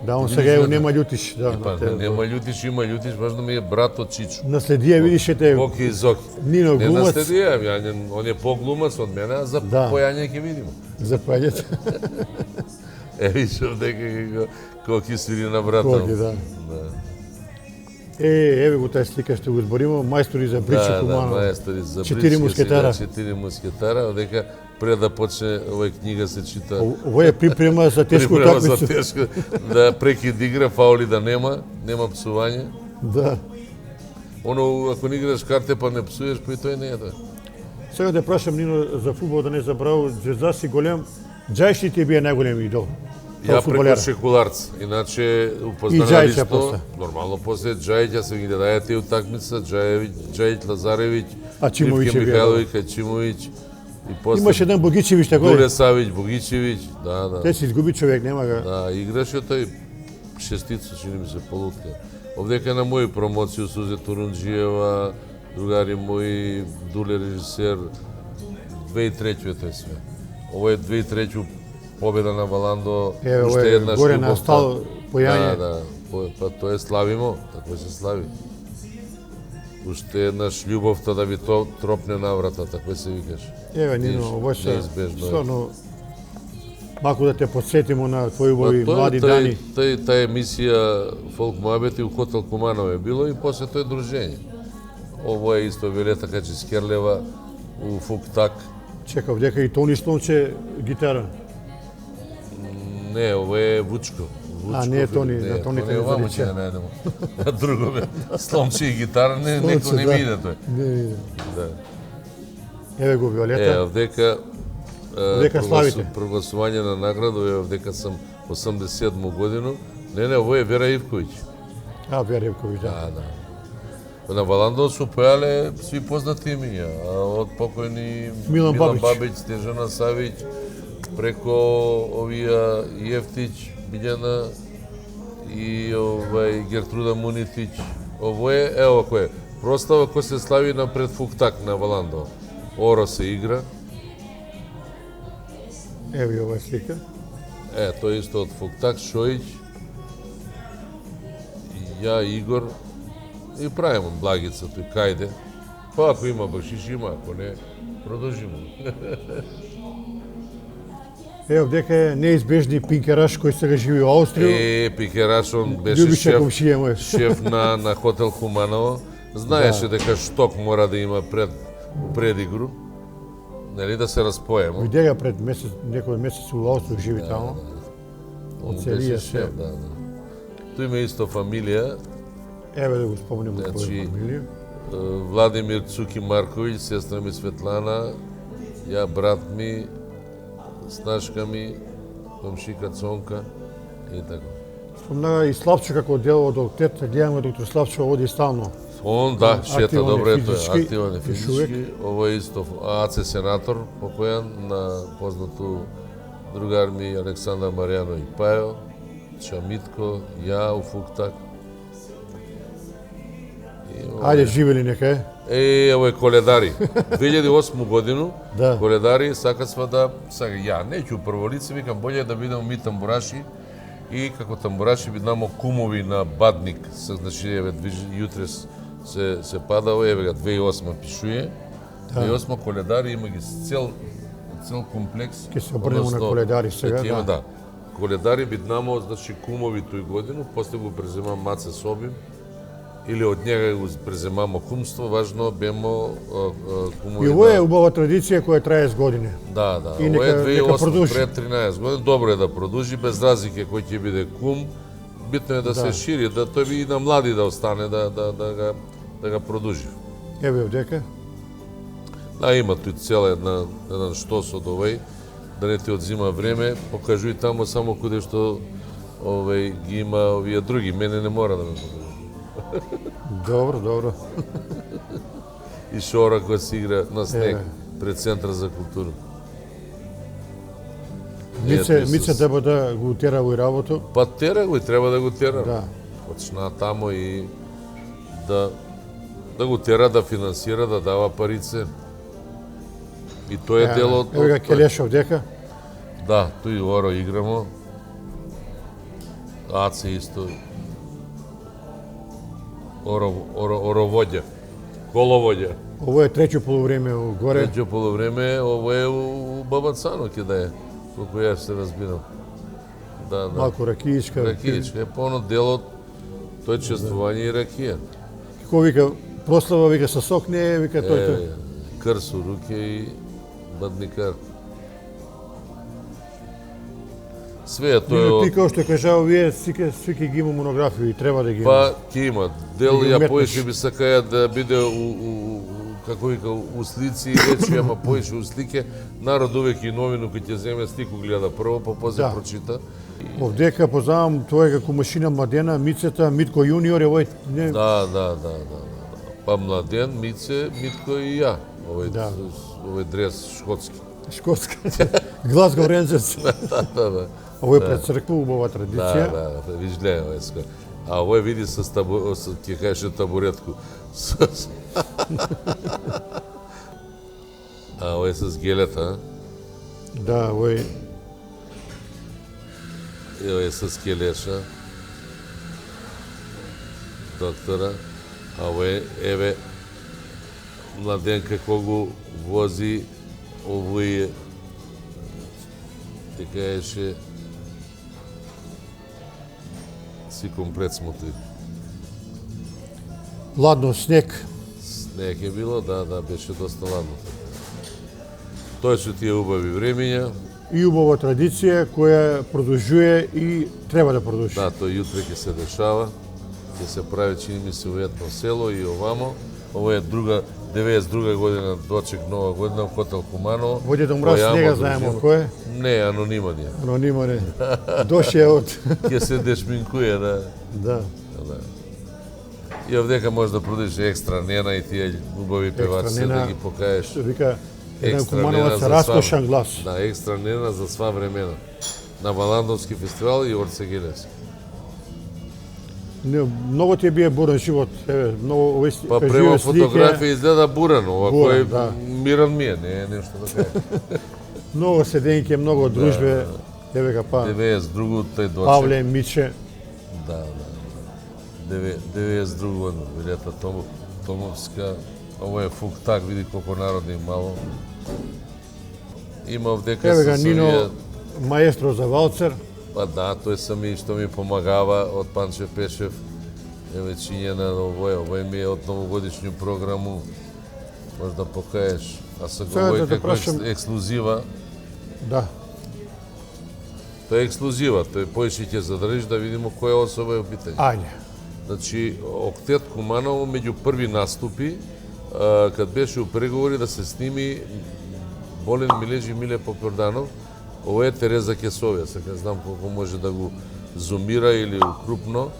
Да, он Видиш, сега да. ево нема љутиш, да. Па на тебе. нема љутиш, има љутиш, важно ми е братот Чичо. Наследија, видиш, ете, Коки и Зоки. Нино Не глумац, наследија, он е поглумац од мене, а за Да. појање ќе видиме. за паѓето. Виж дека Коки свири на брата. Коки, да. Еве го тај слика што го збориме, мајстори за Бричи Да, Куманов. мајстори за Четири Брички, мускетара. сега 4 мускетара, одека пред да почне овој книга се чита. Ово е припрема за тешко Припрема за утакмица. тешко, да прекид игра, фаули да нема псување. Да. Оно, ако не играш карте па не псуеш, па и тој не е тоа. Сега да прашам Нино за фудбал да не забравам, Звезда си голем, Џајши ти бија најголем идол. Ја Тоа преко фудбалер. Шекуларц, иначе И упознана Џајча лично, после. нормално после Џајќ, ја се ги гледаја тие утакмица, Џајќ Лазаревиќ, Ачимовиќ Ривке е бил. Михајловиќ, Ачимовиќ, и после Имаше еден Богичевиќ тако. Дуре Савиќ, Богичевиќ, да. Те си изгуби човек, нема га. Да, играше тој шестица, чини ми се, полутка. Овдека на моји промоцију Сузе Турунџиева, другари мои, Дуле режисер, 2003 е тој све. Ово е 2003 победа на Валандо, Еве, ово уште е еднаш горе на љубовта. стал појање. Да, па тоа е славимо, тако се слави. Уште еднаш љубовта да ви тропне на врата, тако се викаш. Еве Нино, Видиш, ово се неизбежно е. стварно малку да те подсетимо на твои убави Тоа е млади дани. Таа емисија Фолк Муабети у хотел Куманово е било и после тој дружење. Ово е исто Вилета Качискерлева у Фуктак. Чека, овдека и Тони Слонче гитара. Не, ово е Вучко. А, не е Тони, на Тони Тони не овамо залича. ќе ја најдемо. На друго бе. Сломче и гитара, некој не да. ми иде тој. Не, Да. еве го Виолета. Овдека Овдека славите. прогласување на награда, овдека сам 87 годину. Не, ово е Вера Ивковиќ. А, Вера Ивковиќ, да. Да. На Валандо се појале сви познати имиња, од покојни Милан Бабиќ. Стежана Савиќ, преко овија Јефтиќ, Билјана и Гертруда Мунитиќ. Ово е, ево кој е, Простава кој се слави на пред Фуктак на Валандо. Оро се игра. Еви ова слика. Тој исто од Фуктак, Шоиќ, ја, Игор, и правимо благица тој кајде. Па ако има бакшиш, има, ако не, продолжимо. Ево дека е неизбежни Пинкераш кој сега живи во Аустрија. Пикераш, он беше Љубише комшија мој. шеф на хотел Хуманово. Знаеше дека шток мора да има предигру. Нели да се распоеме. Виде ga пред месец, некој месец во Аустрија живи таму. Он Од беше целија шеф, се. да. Тој има исто фамилија. Еве да го спомнеме Значи, која фамилија. Владимир Цуки Марковиќ, сестра ми Светлана, ја брат ми, снашка ми, комшика Цонка и така. Спомнава и Славчо како дел од октет, гледаме доктор Славчо оди стално. Он, да, шета Активен е добро е тој, физички, активен е još uvek. физички. Ово е исто АЦ сенатор, покојан на познату другар ми Александар Маријано и Пајо, Чамитко, ја у Фуктак. Ајде, живели нека е. Ово е Коледари. 2008 годину, Да. Коледари сакасва да, сега ја неќу прво лице, викам болje да бидам ми тамбураши и како тамбураши биднамо кумови на Бадник. Значи, еве, јутрес се падало, еве га 2008 пишуе. 2008 Коледари има ги цел комплекс. Ќе се обрнеме на односно, Коледари сега, ќе има, да. да. Коледари биднамо, значи, кумови тој годину, после го презема Маце Собим, или од njega го преземамо кумство, важно бемо кумови. И ово е убава традиција која трае с години. Да, да. И Ово е нека 2008, продолжи. пред 13 години. Добро е да продолжи, без разлика кој ќе биде кум. Битно е да се шири, да тој и на млади да остане, да го продолжи. Еве овдека. Да, има тој цел еден штос од овој, да не ти одзима време, покажуј тамо само каде што ги има овие други, мене не мора да ме покажи. Добро, добро. И шора која се игра на снег Еве. пред Центар за култура. Мице треба да го утера во работа. Па тера го и треба да го тера. Да. Почна тамо и да го тера да финансира, да дава парице. И тој е дел од... Еве га Келеш овдека. Да, тој оро играмо. Аце исто. Оровоѓа. Коловоѓа. Ово е треќо полувреме горе. Треќо полувреме, ово е у Бабацано ќе да е, колку јас се разбирам. Да. Малку ракијичка. Ракијичка е полно дел од тој чествување и ракија. Како вика, прослава вика со сок, не е, вика тој. Крсу руке и бадникар. Све тоа е Ти како што кажа, вие сите ги има монографија и треба да ги има. Па ќе има. Дел ги ја уметнеш. поише би сакаја да биде како вика у слици и речи, ама поише у слике. Народ увек и новину кој ќе земе слику гледа прво, па после Да. прочита. Овдека познавам тоа како машина Младена, Мицета, Митко јуниор, овој не. Да. Па Младен, Мице, Митко и ја. Овој дрес шкотски. Шкотска. Глазго Рензерс. Да. Ово е пред црква, убава традиција. Да, виж гледа овој ска. А овој види со ќе кажеше табуретку. А овој с гелета, Да, овој и овој с келеша. Доктора, а овој еве Младен како го вози овој ти кажеше си комплет смотри. ладно снег. Снег е било, да, беше доста ладно. Тој се тие убави времења. И убава традиција која продолжува и треба да продолжи. Да, тој јутре ќе се дешава. Ќе се прави, чини ми се, во едно село и овамо. Ово е 92 година, дочек нова година, во хотел Куманово. Во Дедо Мраз снега знаеме кој е. Не, анонима ни е. Анонима не. Доше од... Ќе се дешминкуе, да. Да. И овдека може да продиш екстра нена и тие убави певачи да ги покажеш. Што вика, еден Екстра Кумановаc нена се за раскошан сва- глас. Да, екстра нена за сва времена. На Валандовски фестивал и Орце Гелес. Многу ти бие бурен живот, еве, многу овој Па живе према слике, фотографија изгледа бурен, ова Бурен, кој да. миран ми е, не е нешто да кажа. многу седењке, многу дружбе, еве га па 92 тој дочек. Павле, Миче, Да, да. 92 Вилета Томовска. Ово е фуктак, види колку народи имало. Има овдека еве га со Нино, овие- маестро за валцер, Па да, тој сам и што ми помагава од Панче Пешев. Еве чинје на овој ми е од новогодишњу програму. Може да покажеш. А се Сега говори да те како прашам- ексклузива. да. Тоа е ексклузива, тој поише ќе задржиш да видиме која особа е у питање. Ајде. Значи, Октет Куманово меѓу први наступи, кад беше у преговори да се сними Болен Милежи Миле Попорданов, ово е Тереза Кесовија, сега знам колку може да го зумира или укрупно.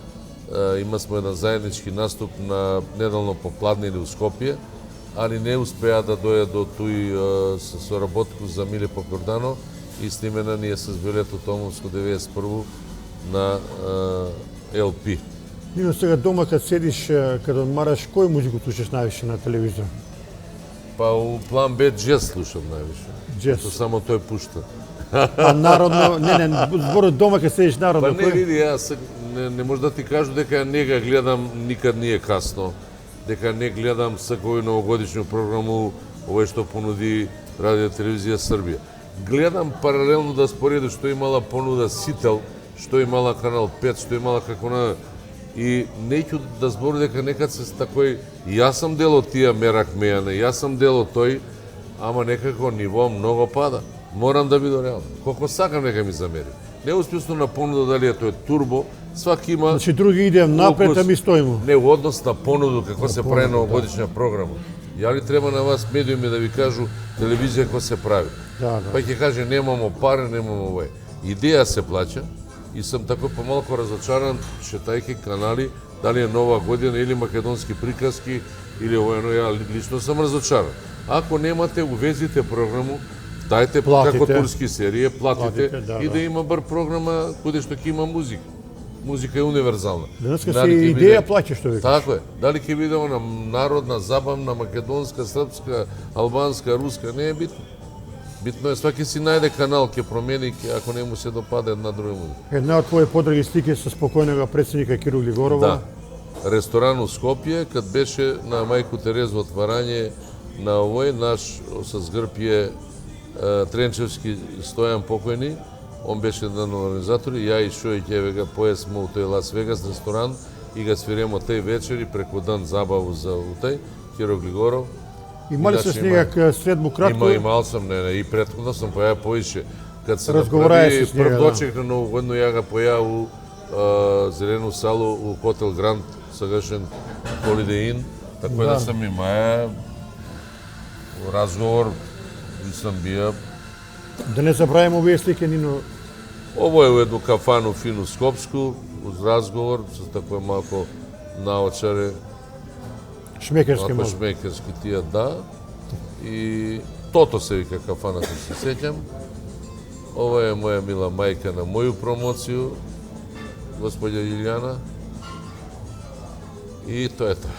Има сме еден заеднички наступ на недално попладне или у Скопје, али не успеа да дојде до тој соработку за Миле Попорданов и снимена ни е с Вилето Томовско 91 на LP. Нино, сега дома кад седиш, кад одмараш, кој музику слушаш највише на телевизор? Па у план Б джез слушам највише. Джез. Тоа само тој пушта. А народно, не, зборот дома кад седиш Па народно, не кој? види, јас не може да ти кажу дека не ga гледам, никад не е касно. Дека не гледам секој новогодишну програму, овој што понуди Радио Телевизија Србија. Гледам паралелно да спореди што имала понуда Сител, што имала Канал 5, што имала како на... И неќу да збори дека некад се такој, јас сам дел од тие Мерак Мејане, јас сам дел од тој, ама некако ниво многу пада. Морам да бидам реален. Колко сакам нека ми замери. Неуспешно на понуда дали е тој турбо, сваки има... Значи други идеам напред, а ми стоимо. Не, у однос на понуду, како се прави новогодишна програма. Ја ли треба на вас медиуми да ви кажу телевизија како се прави? Да, да. Па ќе каже немамо пари, немамо овој. Идеја се плаќа и сум тако помалку разочаран шетајќи канали, дали е Нова година или македонски приказки или овој, но ја лично сум разочаран. Ако немате, увезите програму, дајте Платите. како турски серија, платите Платите, да, и да има бар програма каде што ќе има музика. Музика е универзална. Денеска Дали се ќе идеја биде- плаќа, што викаш. Така е. Дали ќе видиме на народна, забавна, македонска, српска, албанска, руска, не е битно. Битно е сваки си најде канал, ќе промени, ако не му се допаде една друга музика. Една од твои подраги слики со спокојнога претседника Кирил Глигорова. Да. Ресторан у Скопје, кад беше на Мајко Тереза отварање на овој наш со згрб е Тренчевски Стојан покојни, он беше еден од организатори, ја и Шој ќе га поесмо у тој Лас Вегас ресторан и га свиремо тој вечер и преку дан забаву за утај, Киро Глигоров. Имали се Иначе снегак средбу кратко? Имал сам, не, и претходно сам појавил поише. Кад се Разговораја направи со снега, прв да. дочек на новогодно, ја га појавил у Зелену салу у Хотел Гранд, сегашен Holiday Inn, така да, Да. сам имаја разговор и сам бија. Да не забравиме овие слики, Нино. Ово е у едну кафану фину Скопску, уз разговор, со такој малко наочаре, Шмекерски малко мал. шмекерски тие, да. И Тото се вика кафаната, се сеќам. Ова е моја мила мајка на моју промоцију, господја Јилјана. И тоа е тоа.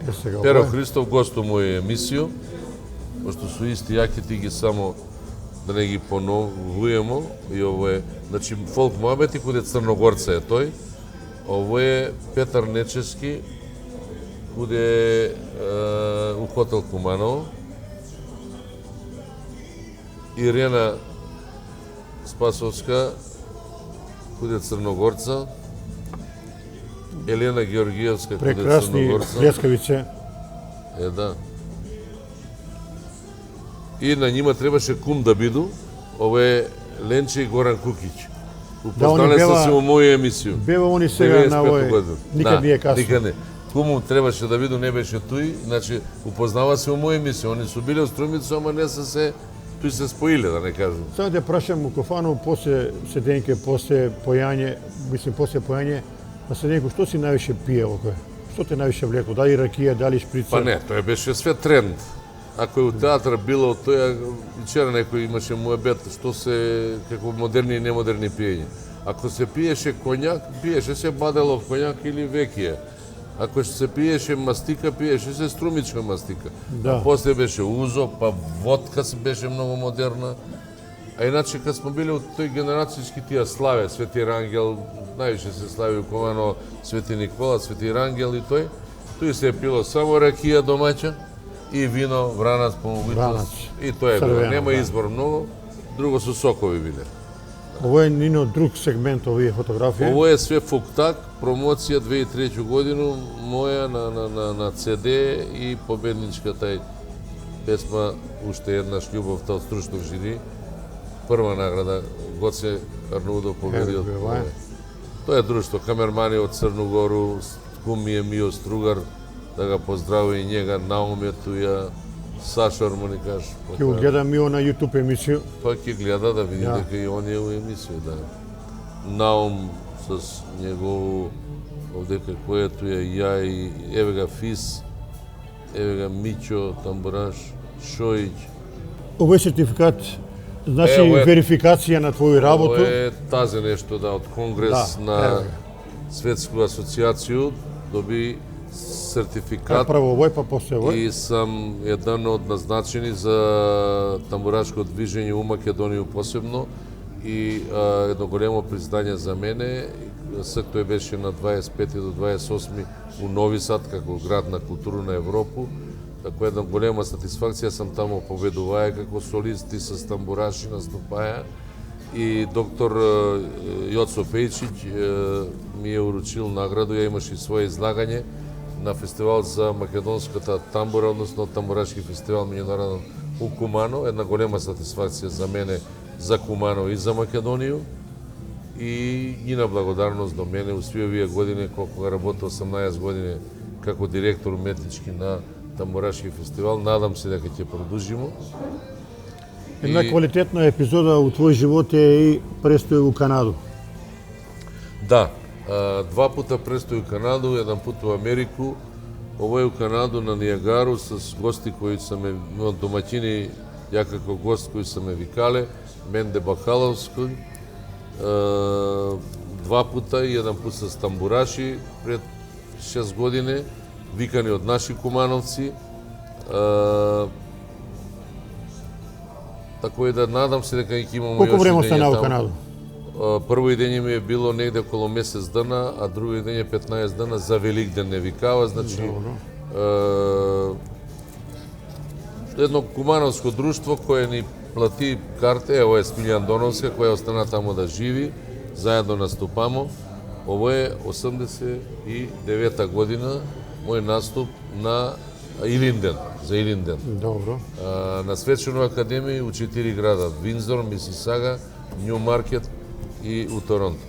Е, сега, Перо ова е. Христов госту моја емисију, пошто су исти јаки, ти ги само да не ги поновуваме. И ово е, значи, фолк моабети куде Црногорца е тој. Ово е Петар Нечески, куде е у хотел Куманово. Ирена Спасовска, куде Црногорца. Елена Георгиевска, куде Прекрасни Црногорца. блескавице. Е, да. И на нима требаше кум да биду, ова е Ленче и Горан Кукиќ. Упознале Да, се се у моја емисију. Бева они сега на 95 овој. година. Никад не е касно. Никад не. Куму требаше да биду, не беше тој, значи упознава се у моја емисија. Они су биле у Струмица, ама не се се, тој се споиле, да не кажам. Само те прашам у кафану, после седенке, после појање, мислим, после појање, на седенку, што си највише пие окој? Што те највише влекло? Дали ракија, дали шприца? Па не, тоа беше све тренд. Ако е у театар било тоа, вчера некој имаше муебет, што се како модерни и немодерни пиења. Ако се пиеше коњак, пиеше се баделов коњак или векие. Ако се пиеше мастика, пиеше се струмичка мастика. Да. А после беше узо, па водка беше многу модерна. А иначе, кад сме били од тој генерацијски тие славе, Свети Рангел, највише се слави Кумано, Свети Никола, Свети Рангел и тој се е пило само ракија домаќа и вино, вранац, помогуитост. И тоа е било. Црвено, Нема да. избор многу, друго со сокови биле. Ово е нино друг сегмент овие фотографии. Ово е све фуктак, промоција 2003 годину, моја на CD и победничката песма Уште еднаш љубовта од Струшнов жири. Прва награда, Гоце Арнудов победил. Ева е. Тоа е друштво, камермани од Црногору, кум ми е Мио Стругар, да ga поздрави и njega, Науме туја, Саша Армоникаш. Ќе го гледам и на YouTube емисију. Па ќе гледа да види Да. дека и он е у емисија, да. Наум с негово, овдека кој е туја, ја и еве га Фис, еве га Мичо, Тамбураш, Шоиќ. Овој сертификат значи Ово е- верификација на твој Ово работу. е тазе нешто, да, од Конгрес Да, на еве. Светску асоцијацiju доби сертификат Прво овој, па после овој. и сам еден од назначени за тамбурашко движење у Македонија посебно и едно големо признање за мене. Сак тој беше на 25 до 28 у Нови Сад како град на култура на Европу. Како една голема сатисфакција сам таму победуваја како солисти с тамбураши наступаја и доктор Јоцо Пејчиќ ми е уручил награду, ја имаше и свое излагање на фестивал за македонската тамбура, односно тамбурашки фестивал меѓународен у Кумано, една голема сатисфакција за мене, за Кумано и за Македонија и на благодарност до мене у сви овие години, кога работел 18 години како директор уметнички на тамбурашки фестивал, надам се дека ќе продолжиме. Една И- квалитетна епизода у твој живот е и престој у Канаду. Да, два пута престои у Канаду, еден пут у Америку, ово е у Канаду на Нијагару с гости кои са ме, домаќини, ја како гост кои са ме викале, Менде Бахаловски, два пута и еден пут с тамбураши пред 6 години, викани од наши кумановци. Тако и да надам се дека ќе имаме Колку још време идења остана у таму. Канаду? Прво идење ми е било негде околу месец дана, а друго идење 15 дана за Великден не викава, значи едно кумановско друштво кое ни плати карте, ево е Смилјан Доновска која остана таму да живи, заедно наступамо. Ово е 89-та година мој наступ на Илинден, за Илинден. Добро. На свечено академија у 4 града: Виндзор, Мисисага, Њу Маркет и у Торонто.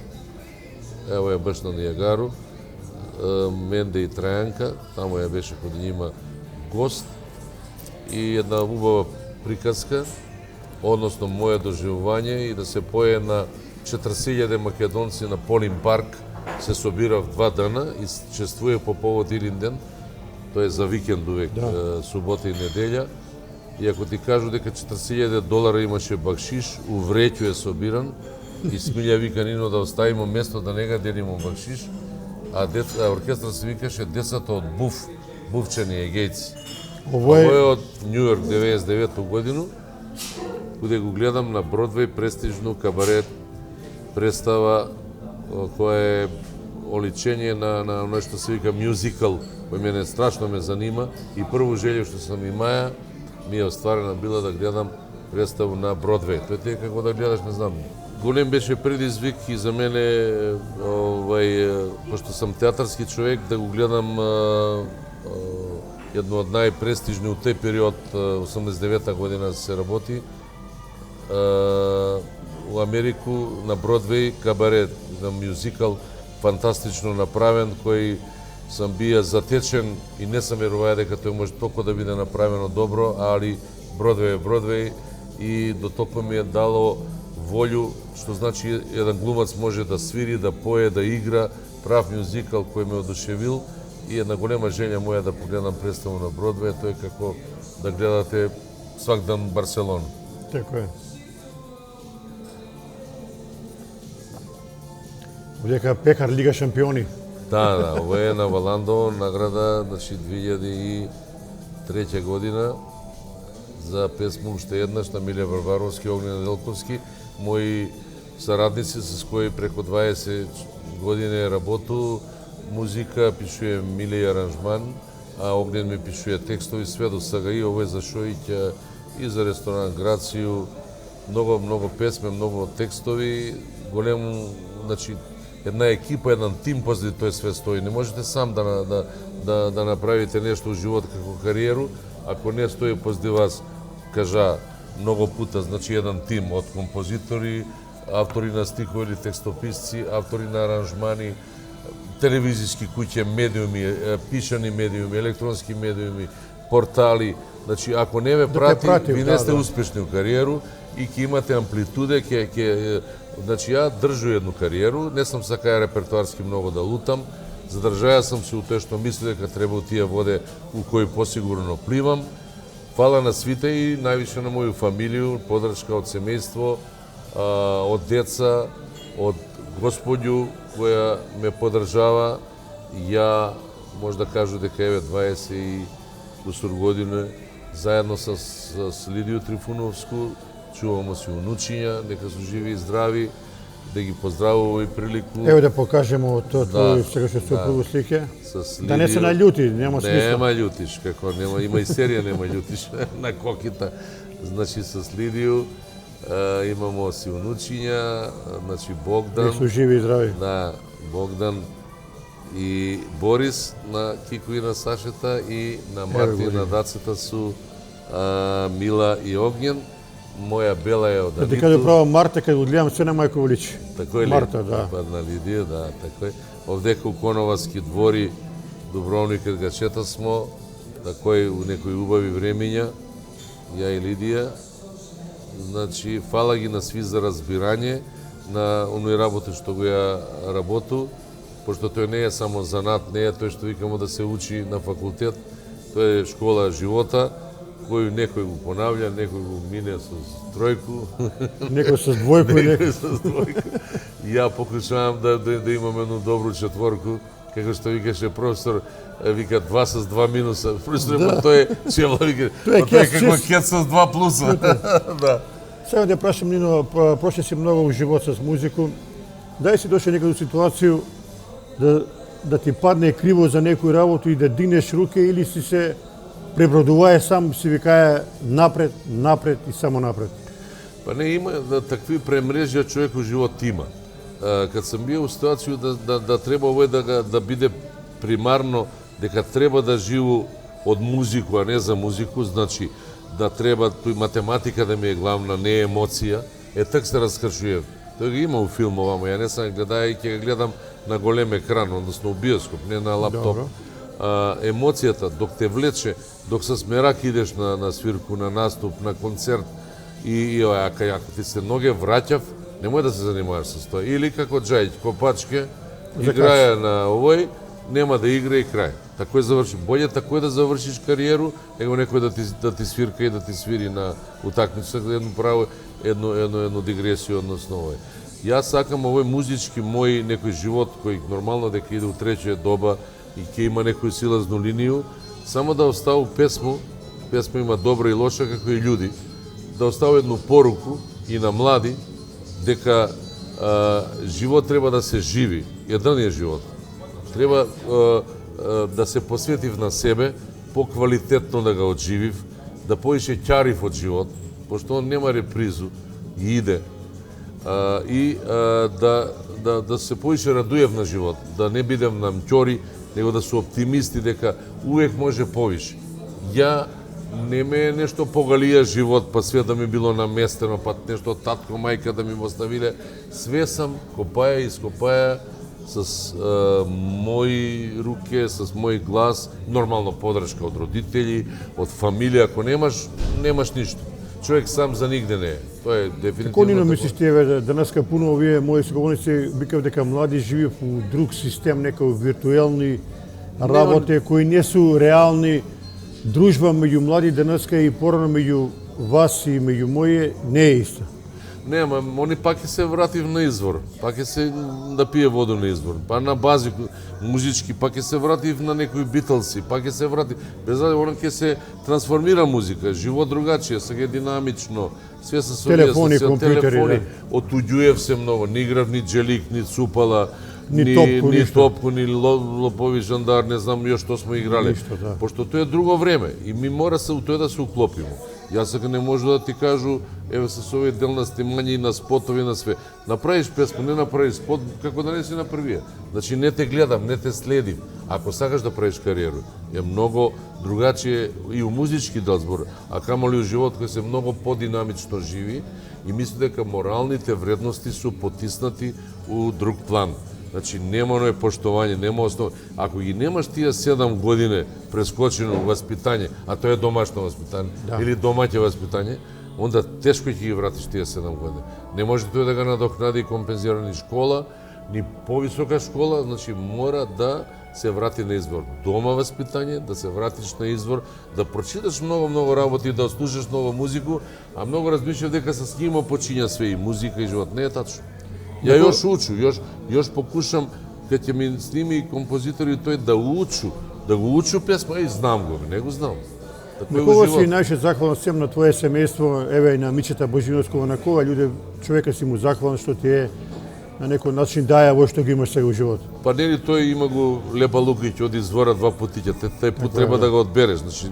Ево е баш на Нијагару, Менде и Трајанка, таму ја беше код нима гост и една убава приказка, односно моје доживување и да се пое на 40.000 македонци на Полин парк, се собира в 2 дана и чествува по повод Илинден. Тоа е за викенд увек, субота и неделја. И ако ти кажу дека $40.000 имаше бакшиш, у вреќу е собиран, и Смилја вика Нино да оставимо место да не го делимо бакшиш, а оркестрот се викаше Децата од Буф, Буфчани егејци. Ово Ово е е од Њу Йорк 99 годину, каде го гледам на Бродвеј престижно кабарет представа која е оличење на нешто се вика мюзикал, кој мене страшно ме занима и прво желја што сам имаја ми е остварена била да гледам представу на Бродвеј. Тоа е како да гледаш, не знам. Голем беше предизвик и за мене, пошто сам театарски човек, да го гледам едно од најпрестижни у тој период, 89-та година се работи, у Америку на Бродвеј кабарет, на мюзикал фантастично направен, кој сам бија затечен и не сам веруваја дека тој може толку да биде направено добро, али Бродвеј е Бродвеј и до толку ми е дало волју, што значи еден глумац може да свири, да пое, да игра, прав мюзикал кој ме одушевил и една голема желја моја да погледам представа на Бродвеј, тоа е како да гледате свак ден Барселона. Така е. Дека Пекар Лига шампиони. Да, ова е на Валандо награда, значи 2003 година за песма уште еднаш на Миле Варваровски и Огнен Неделковски, мои сарадници с кои преку 20 години работу, музика пишуе Миле и аранжман, а Огнен ми пишуе текстови све до сега и овој за Шоиќа и за ресторан Грацију, много песме, много текстови, голем, значи една екипа, еден тим позади тој све стои. Не можете сам да направите нешто во живот како кариеру, ако не стои позади вас, кажа многу пута, значи еден тим од композитори, автори на стихови или текстописци, автори на аранжмани, телевизиски куќи, медиуми, пишани медиуми, електронски медиуми, портали. Значи, ако не ве прати, ви не сте успешни во кариеру и ќе имате амплитуде, значи, ја држу едну кариеру, не сам сакаја репертуарски многу да лутам, задржаја сам се у тој што мисли дека треба у тие воде у кои посигурно пливам. Фала на свите и највише на моју фамилију, подршка од семејство, од деца, од господју која ме подржава. Ја може да кажу дека еве 20 и кусур години заедно с Лидију Трифуновску чуваме си унучиња, нека се живи и здрави, да ги поздравува и прилику. Ево да покажемо твој сегашен супруг слике. Да не се наљути, нема смисла. Нема љутиш, како нема, има и серија нема љутиш на кокита. Значи с Лидију имамо си унучиња, значи Богдан. Нека се живи и здрави. Да, Богдан и Борис на Кико и на Сашета и на Марти и на дацата су Мила и Огњен. Моја Бела е од Аниту. Да ти кажа право Марта, кога го гледам се на мајко величи. Тако е ли? Марта, да. На Лидија, да, тако е. Овдека у Коноваски двори, Дубровникот га чета смо, тако е у некои убави времења, ја и Лидија. Значи, фала ги на сви за разбирање, на оној работи што го ја работу, пошто тој не е само занат, не е тој што викамо да се учи на факултет, тој е школа живота, кој некој го понавља, некој го мине со тројку, некој со двојку и некој со двојку. Ја покушавам да имам едну добру четворку, како што викаше професор, вика 2 с 2 минуса. Професор, тој е чела, вика, тој е како кет с 2 плюса. Да. Сега да прашам, Нино, прошли си многу во живот с музику. Дај си доше некаду ситуацiju да ти падне криво за некој работу и да дигнеш руке или си се пребродувае сам, си викае напред и само напред? Па не, има такви премрежја човек у живот има. Кад сам бил у ситуацiju да треба овој да биде примарно, дека треба да живу од музику, а не за музику, значи да треба тој математика да ми е главна, не емоција, так се раскршуе. Тој ги има у филм овамо, ја не сам гледај, ќе го гледам на голем екран, односно у биоскоп, не на лаптоп. Емоцијата, док те влече, док со смерак идеш на свирку, на наступ, на концерт, и ако ти се ноге враќав, немој да се занимаваш со тоа. Или како Джајќ, копачке, играе на овој, нема да игра и крај. Тако е заврши. Боље тако е да завршиш кариеру, него некој да ти свирка и да ти свири на утакмица, едно право, едно дигресија односно овој. Јас сакам овој музички мој некој живот кој нормално дека иде у треќа доба и ќе има некој силазну линiju, само да оставу песма има добра и лоша како и људи, да оставу едну поруку и на млади дека живот треба да се живи, едниот живот. Треба да се посветив на себе, поквалитетно да го одживив, да поише ќарив од живот, пошто он нема репризу и иде. И да се поише радуев на живот, да не бидем намќори, него да се оптимисти дека увек може повише. Ја не ме е нешто погалија живот, па све да ми било наместено, па нешто татко, мајка да ми го оставиле. Све сам копаја и ископаја с мои руке, с мој глас, нормално подршка од родители, од фамилија. Ако немаш ништо. Човек сам за нигде не е. Тоа е дефинитивно. Како Нино мислиш ти, денеска пуно овие мои соговорници викав дека млади живеат во друг систем, некои виртуелни работи кои не су реални. Дружба меѓу млади денеска и порано меѓу вас и меѓу моје не е иста. Нема, они пак ќе се вратив на извор, пак ќе се да пие воду на извор, па на бази музички, пак ќе се вратив на некои Битлси, пак ќе се вратив, без разлика, она ќе се трансформира музика, живот другачие, сега е динамично, све се со Телефони, компјутери, отуѓуев се многу, не играв ни джелик, ни цупала, Ни топку, ни ништо. топку, ни лопови жандар, не знам ја што сме играли. Ништо, да. Пошто тоа е друго време и ми мора се у тоа да се уклопиме. Јас сега не можу да ти кажу, еве со овој дел на снимање и на спотови на све. Направиш песма, не направиш спот, како да не си направија. Значи не те гледам, не те следим. Ако сакаш да правиш кариеру, е многу другачие и у музички дел збор, а камоли у живот кој се многу подинамично живи и мисли дека моралните вредности су потиснати у друг план. Значи нема оној поштовање, нема основа. Ако ги немаш тие 7 години прескочено васпитање, а тоа е домашно васпитање или домаќе васпитање, онда тешко ќе ги вратиш тие 7 години. Не може тој да го надокнади и компензира ни школа, ни повисока школа, значи мора да се врати на извор. Дома васпитање, да се вратиш на извор, да прочиташ многу работи, да слушаш нова музику, а многу размишлав дека со снима почиња све и музика и живот. Не е тачно. Ја још учу, још покушам, кога ќе ми сними композитори тој да го учу песма, и знам го, не го знам. На кого си најше захвален сем на твое семејство, еве и на Мичета Божиновского, на кога луѓе човека си му захвален што ти е на некој начин даја во што ги имаш сега во живот? Па нели тој има го Лепа Лукиќ од извора 2 патиќа, тај пут треба да го одбереш. Значи,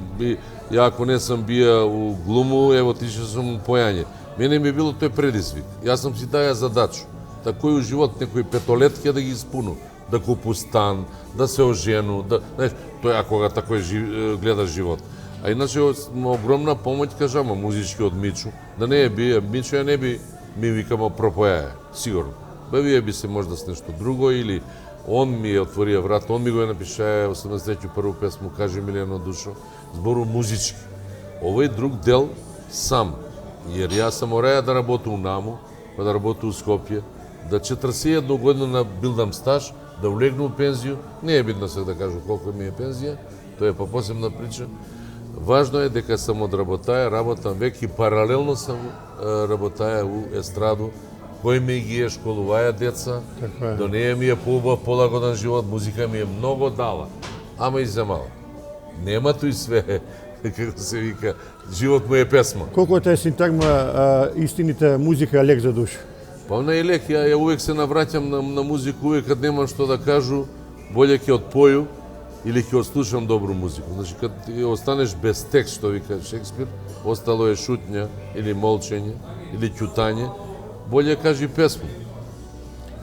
ја ако не сам бија у глуму, ево тише сум у појање. Мене ми било тој предизвик. Јас сам си даја задачу. Да кој у живот некој петолетки да ги испуну, да купу стан, да се ожену, да, знаеш, тој ако го такој гледа живот. А иначе огромна помоќ кажама музички од Мичу, да не е бие Мичу, ја не би ми викамо пропојаја, сигурно. Бе вие би се можда с нешто друго или он ми ја отворија врата, он ми го напиша 81 песму Кажи Милено душо, збору музички. Овој друг дел сам, jer јас сам мораја да работам у Наму, па да работам у Скопје, да 41 година билдам стаж, да улегну у пензију, не е битно сега да кажу колку ми е пензија, тоа е па посебна прича. Важно е дека сам одработаја, работам век и паралелно сам работаја у естраду, кој ми ги е школуваја деца, до неја ми е поубав, полагоден живот, музика ми е многу дала, ама и земала. Нема тој све, како се вика, живот му е песма. Колку е синтагма истините музика е лек за душа? Па не е лек, ја увек се навраќам на музика, увек кад немам што да кажу, боле ќе отпоју или ќе отслушам добру музику. Значи, кад останеш без текст, што вика Шекспир, остало е шутња или молчење или ќутање, боле кажи песму.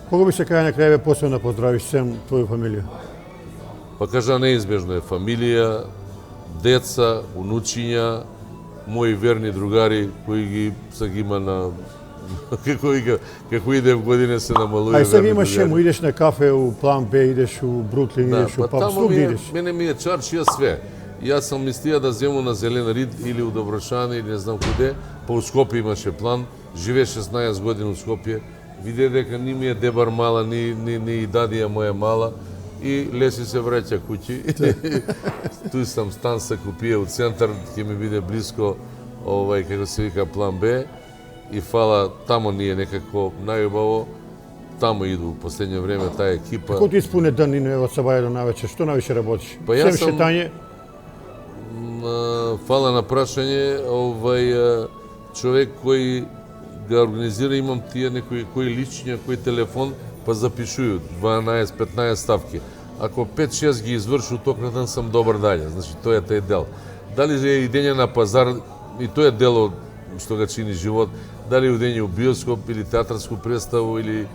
Кого би се кај на крајве посебно поздравиш сем твоја фамилија? Па кажа неизбежно е фамилија, деца, унучиња, мои верни другари кои ги са ги има на како иде в година се намалува. А сега имаш шему, идеш на кафе у План Б, идеш у Бруклин, идеш у паб, свугде идеш. Мене ми е чарчија све. Јас сам мислија да зему на Зелен Рид или у Доброшани или не знам куде, па у Скопје имаше план, живее 16 години у Скопје, виде дека ни ми е дебар мала, ни и дадија моја мала, и леси се враќа куќи. Туј сам стан се купија у центар, ќе ми биде близко, како се вика План Б, и фала, тамо ни е некако најубаво, тамо иду у последње време таа екипа. Како ти испуне ден и од сабаја до навечер, што навечер работиш? Па јас сем шетање? Фала на прашање, човек кој ga организира, имам тие некои кои личња, кои телефон, па запишуju 12-15 ставки. Ако 5-6 ги извршу тократан сам добар дале, значи тоа е тај дел. Дали е идење на пазар, и тоа е дело што го чини живот, дали идење у биоскоп или театарску представу или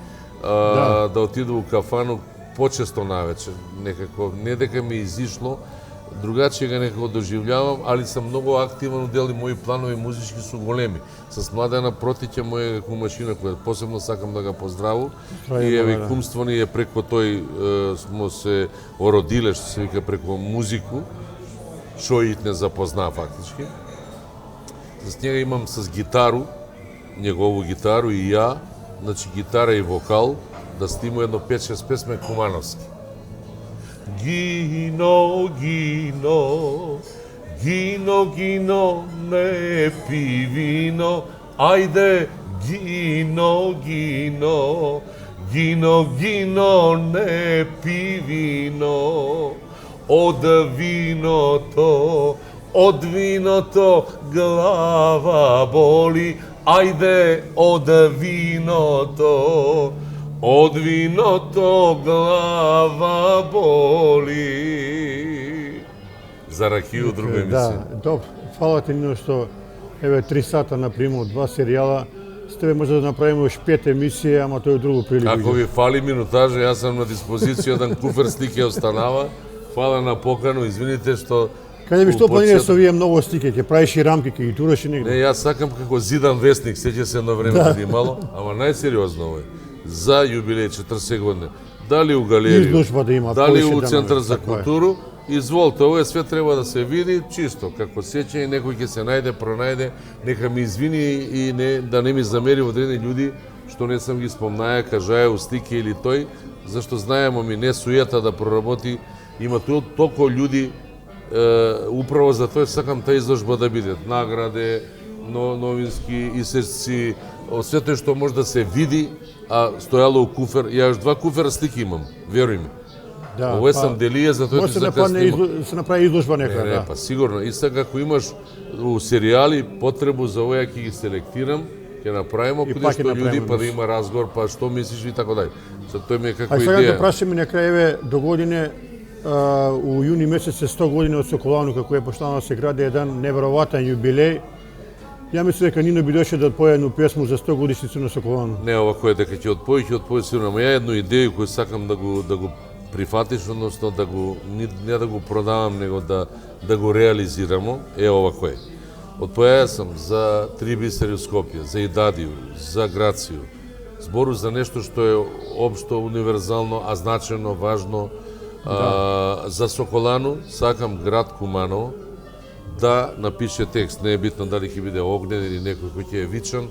да отиду у кафану почесто навечер, некако не дека ми изишло, другачие го некако доживljавам, али сам многу активен дел и мои планови музички су големи. С Младена протиќе моја кумашина, која посебно сакам да го поздраву, и еве кумство ни е преко тој смо се ородиле, што се вика преко музику, што и не запознаа фактички. С njega имам с гитару, негову гитару и ја, значи гитара и вокал, да сниму едно 5-6 песме кумановски. Гино, гино, гино, гино, не пи вино, ајде Gino, Gino, Gino, Gino, ne pi vino, od viното glava boli, ajde od viното glava boli. За ракiju друга емисија. Да, добро. Фала ти Нино што еве 3 сата например, 2 серијала. С тебе може да направиме уште 5 емисии, ама тоа е друго прилика. Ако ви фали минутажа, јас сам на диспозиција, еден куфер слики останава. Фала на покану, извините што... Каде би што планираш со овие многу слики, ќе правиш и рамки, ќе ги тураш и негде? Не, јас сакам како Зидан вестник, сеќа се едно време да имало, ама најсериозно ово е. За јубилеј 40 години, дали у галерија, изложба да има, дали у да Центар има, за културу, изволте, ова све треба да се види чисто, како сеќање, некој ќе се најде, пронајде, нека ми извини и да не ми замери одредени људи што не сам ги спомнаја, кажаја у слики или тој, зашто знаеме ми не сујата да проработи, има толку људи, управо за тоа сакам таа изложба да биде, награде, новински исечци, све тоа што може да се види, а стојало у куфер, ја уште 2 куфера слики имам, веруј ми. Да, Ова сам делија, затоа може ти се направи изложба нека, не, да. па сигурно. И сега ако имаш у серијали потребу за ова, ќе ги селектирам, ќе направиме куде што људи па да има разговор, па што мислиш и така дај. За тоа ми е како идеја. А сега да прашаме на крај, еве до године у јуни месец е 100 години од Соколану како е почнала да се гради еден невероватен јубилеј. Ја мислам дека Нино би дојшол да отпое едну песму за 100 годишницу на Соколану. Не, ова кој дека ќе отпои сигурно, ама ја едно идеја кој сакам да го прифатиш, односно да го не да го продавам, него да го реализирамо, е ова кој. Отпоја сам за 3 бисери у Скопје, за Идадију, за Грацију. Збору за нешто што е општо, универзално, а значено, важно. За Соколану сакам град Куманово да напише текст, не е битно дали ќе биде Огнен или некој кој ќе е вичан,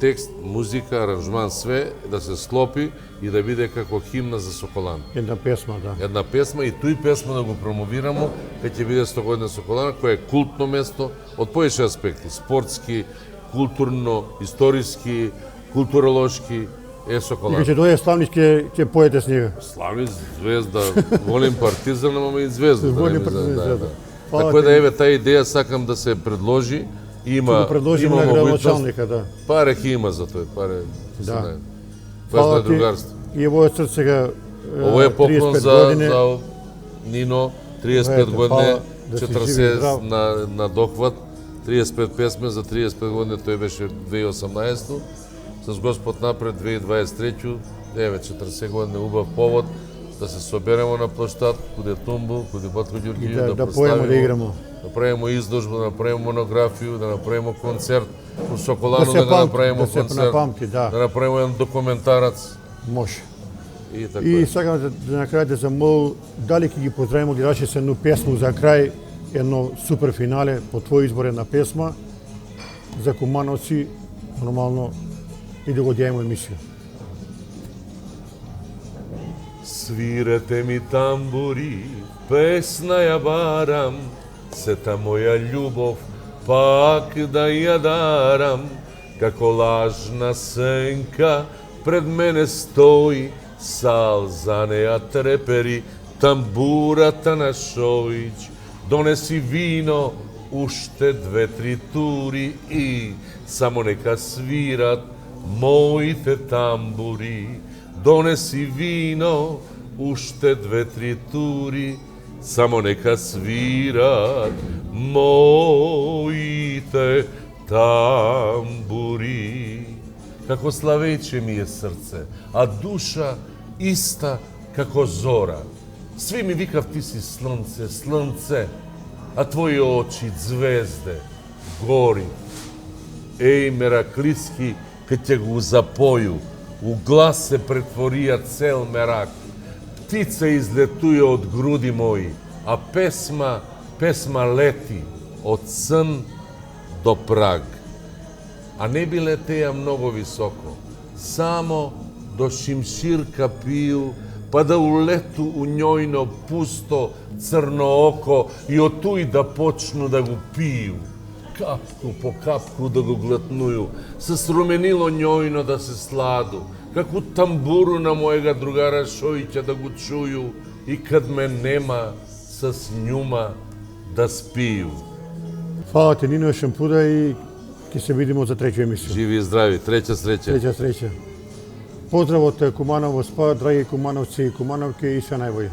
текст, музика, аранжман, све, да се слопи и да биде како химна за Соколану. Една песма, да. Една песма и тој песма да го промовирамо, кај ќе биде 100 година Соколана, кој е култно место од поише аспекти, спортски, културно, историски, културолошки, е Соколана. И кога ќе дојде Славнич ќе поете с него. Славнич, Звезда, волим Партизан, ама и Звезда. Волим Партизан, Звезда. Така да еве таа идеја сакам да се предложи. Има на градоначалника, да. Паре ќе има за тој, паре. Да. Важно е другарство. И ово е сега Ово е поклон за Нино, 35 години, да 40 на дохват, 35 песме за 35 години, тој беше 2018 с Господ напред 2023, еве 40 години убав повод да се собереме на площад, куде Тумбу, куде Батко Ѓурѓиев, да поеме да играмо. Да правиме изложба, да направиме монографiju, да направиме концерт у Соколану, да го направиме концерт, да направиме еден документарац. Може. И така. И сакам да на крај да замол дали ќе ги поздравиме гледачи се едно песму за крај, едно супер финале по твој избор една песма за кумановци, нормално и да го дјајме емисија. Свирете ми тамбури, песна ја барам, сета моја љубов пак да ја дарам, како лажна сенка пред мене стои, сал за неа трепери, тамбурата на Шојич, донеси вино, уште 2-3 тури и само нека свират моите тамбури. Донеси вино, уште 2-3 тури, само нека свират моите тамбури. Како славејче ми е срце, а душа иста како зора. Сви ми викав ти си слънце, слънце, а твои очи звезде, гори. Еј, мераклиски, кај ќе го запоју, у глас се претворија цел мерак. Птица излетуја од груди мои, а песма лети од сон до праг. А не би летеја многу високо, само до шимширка пију, па да улету у њојно пусто црно око и од туј да почну да го пију. капку по капку да го глатнуju, с руменило њојно да се сладу, како тамбуру на мојега другара Шојќа да го чуju и кад ме нема, с њума да спију. Фала ти, Нино, ешен пуда и ќе се видиме за треќа емисија. Живи и здрави, треќа среќа. Треќа среќа. Поздрав од Куманово СПА, драги кумановци и кумановки, и се најбоље.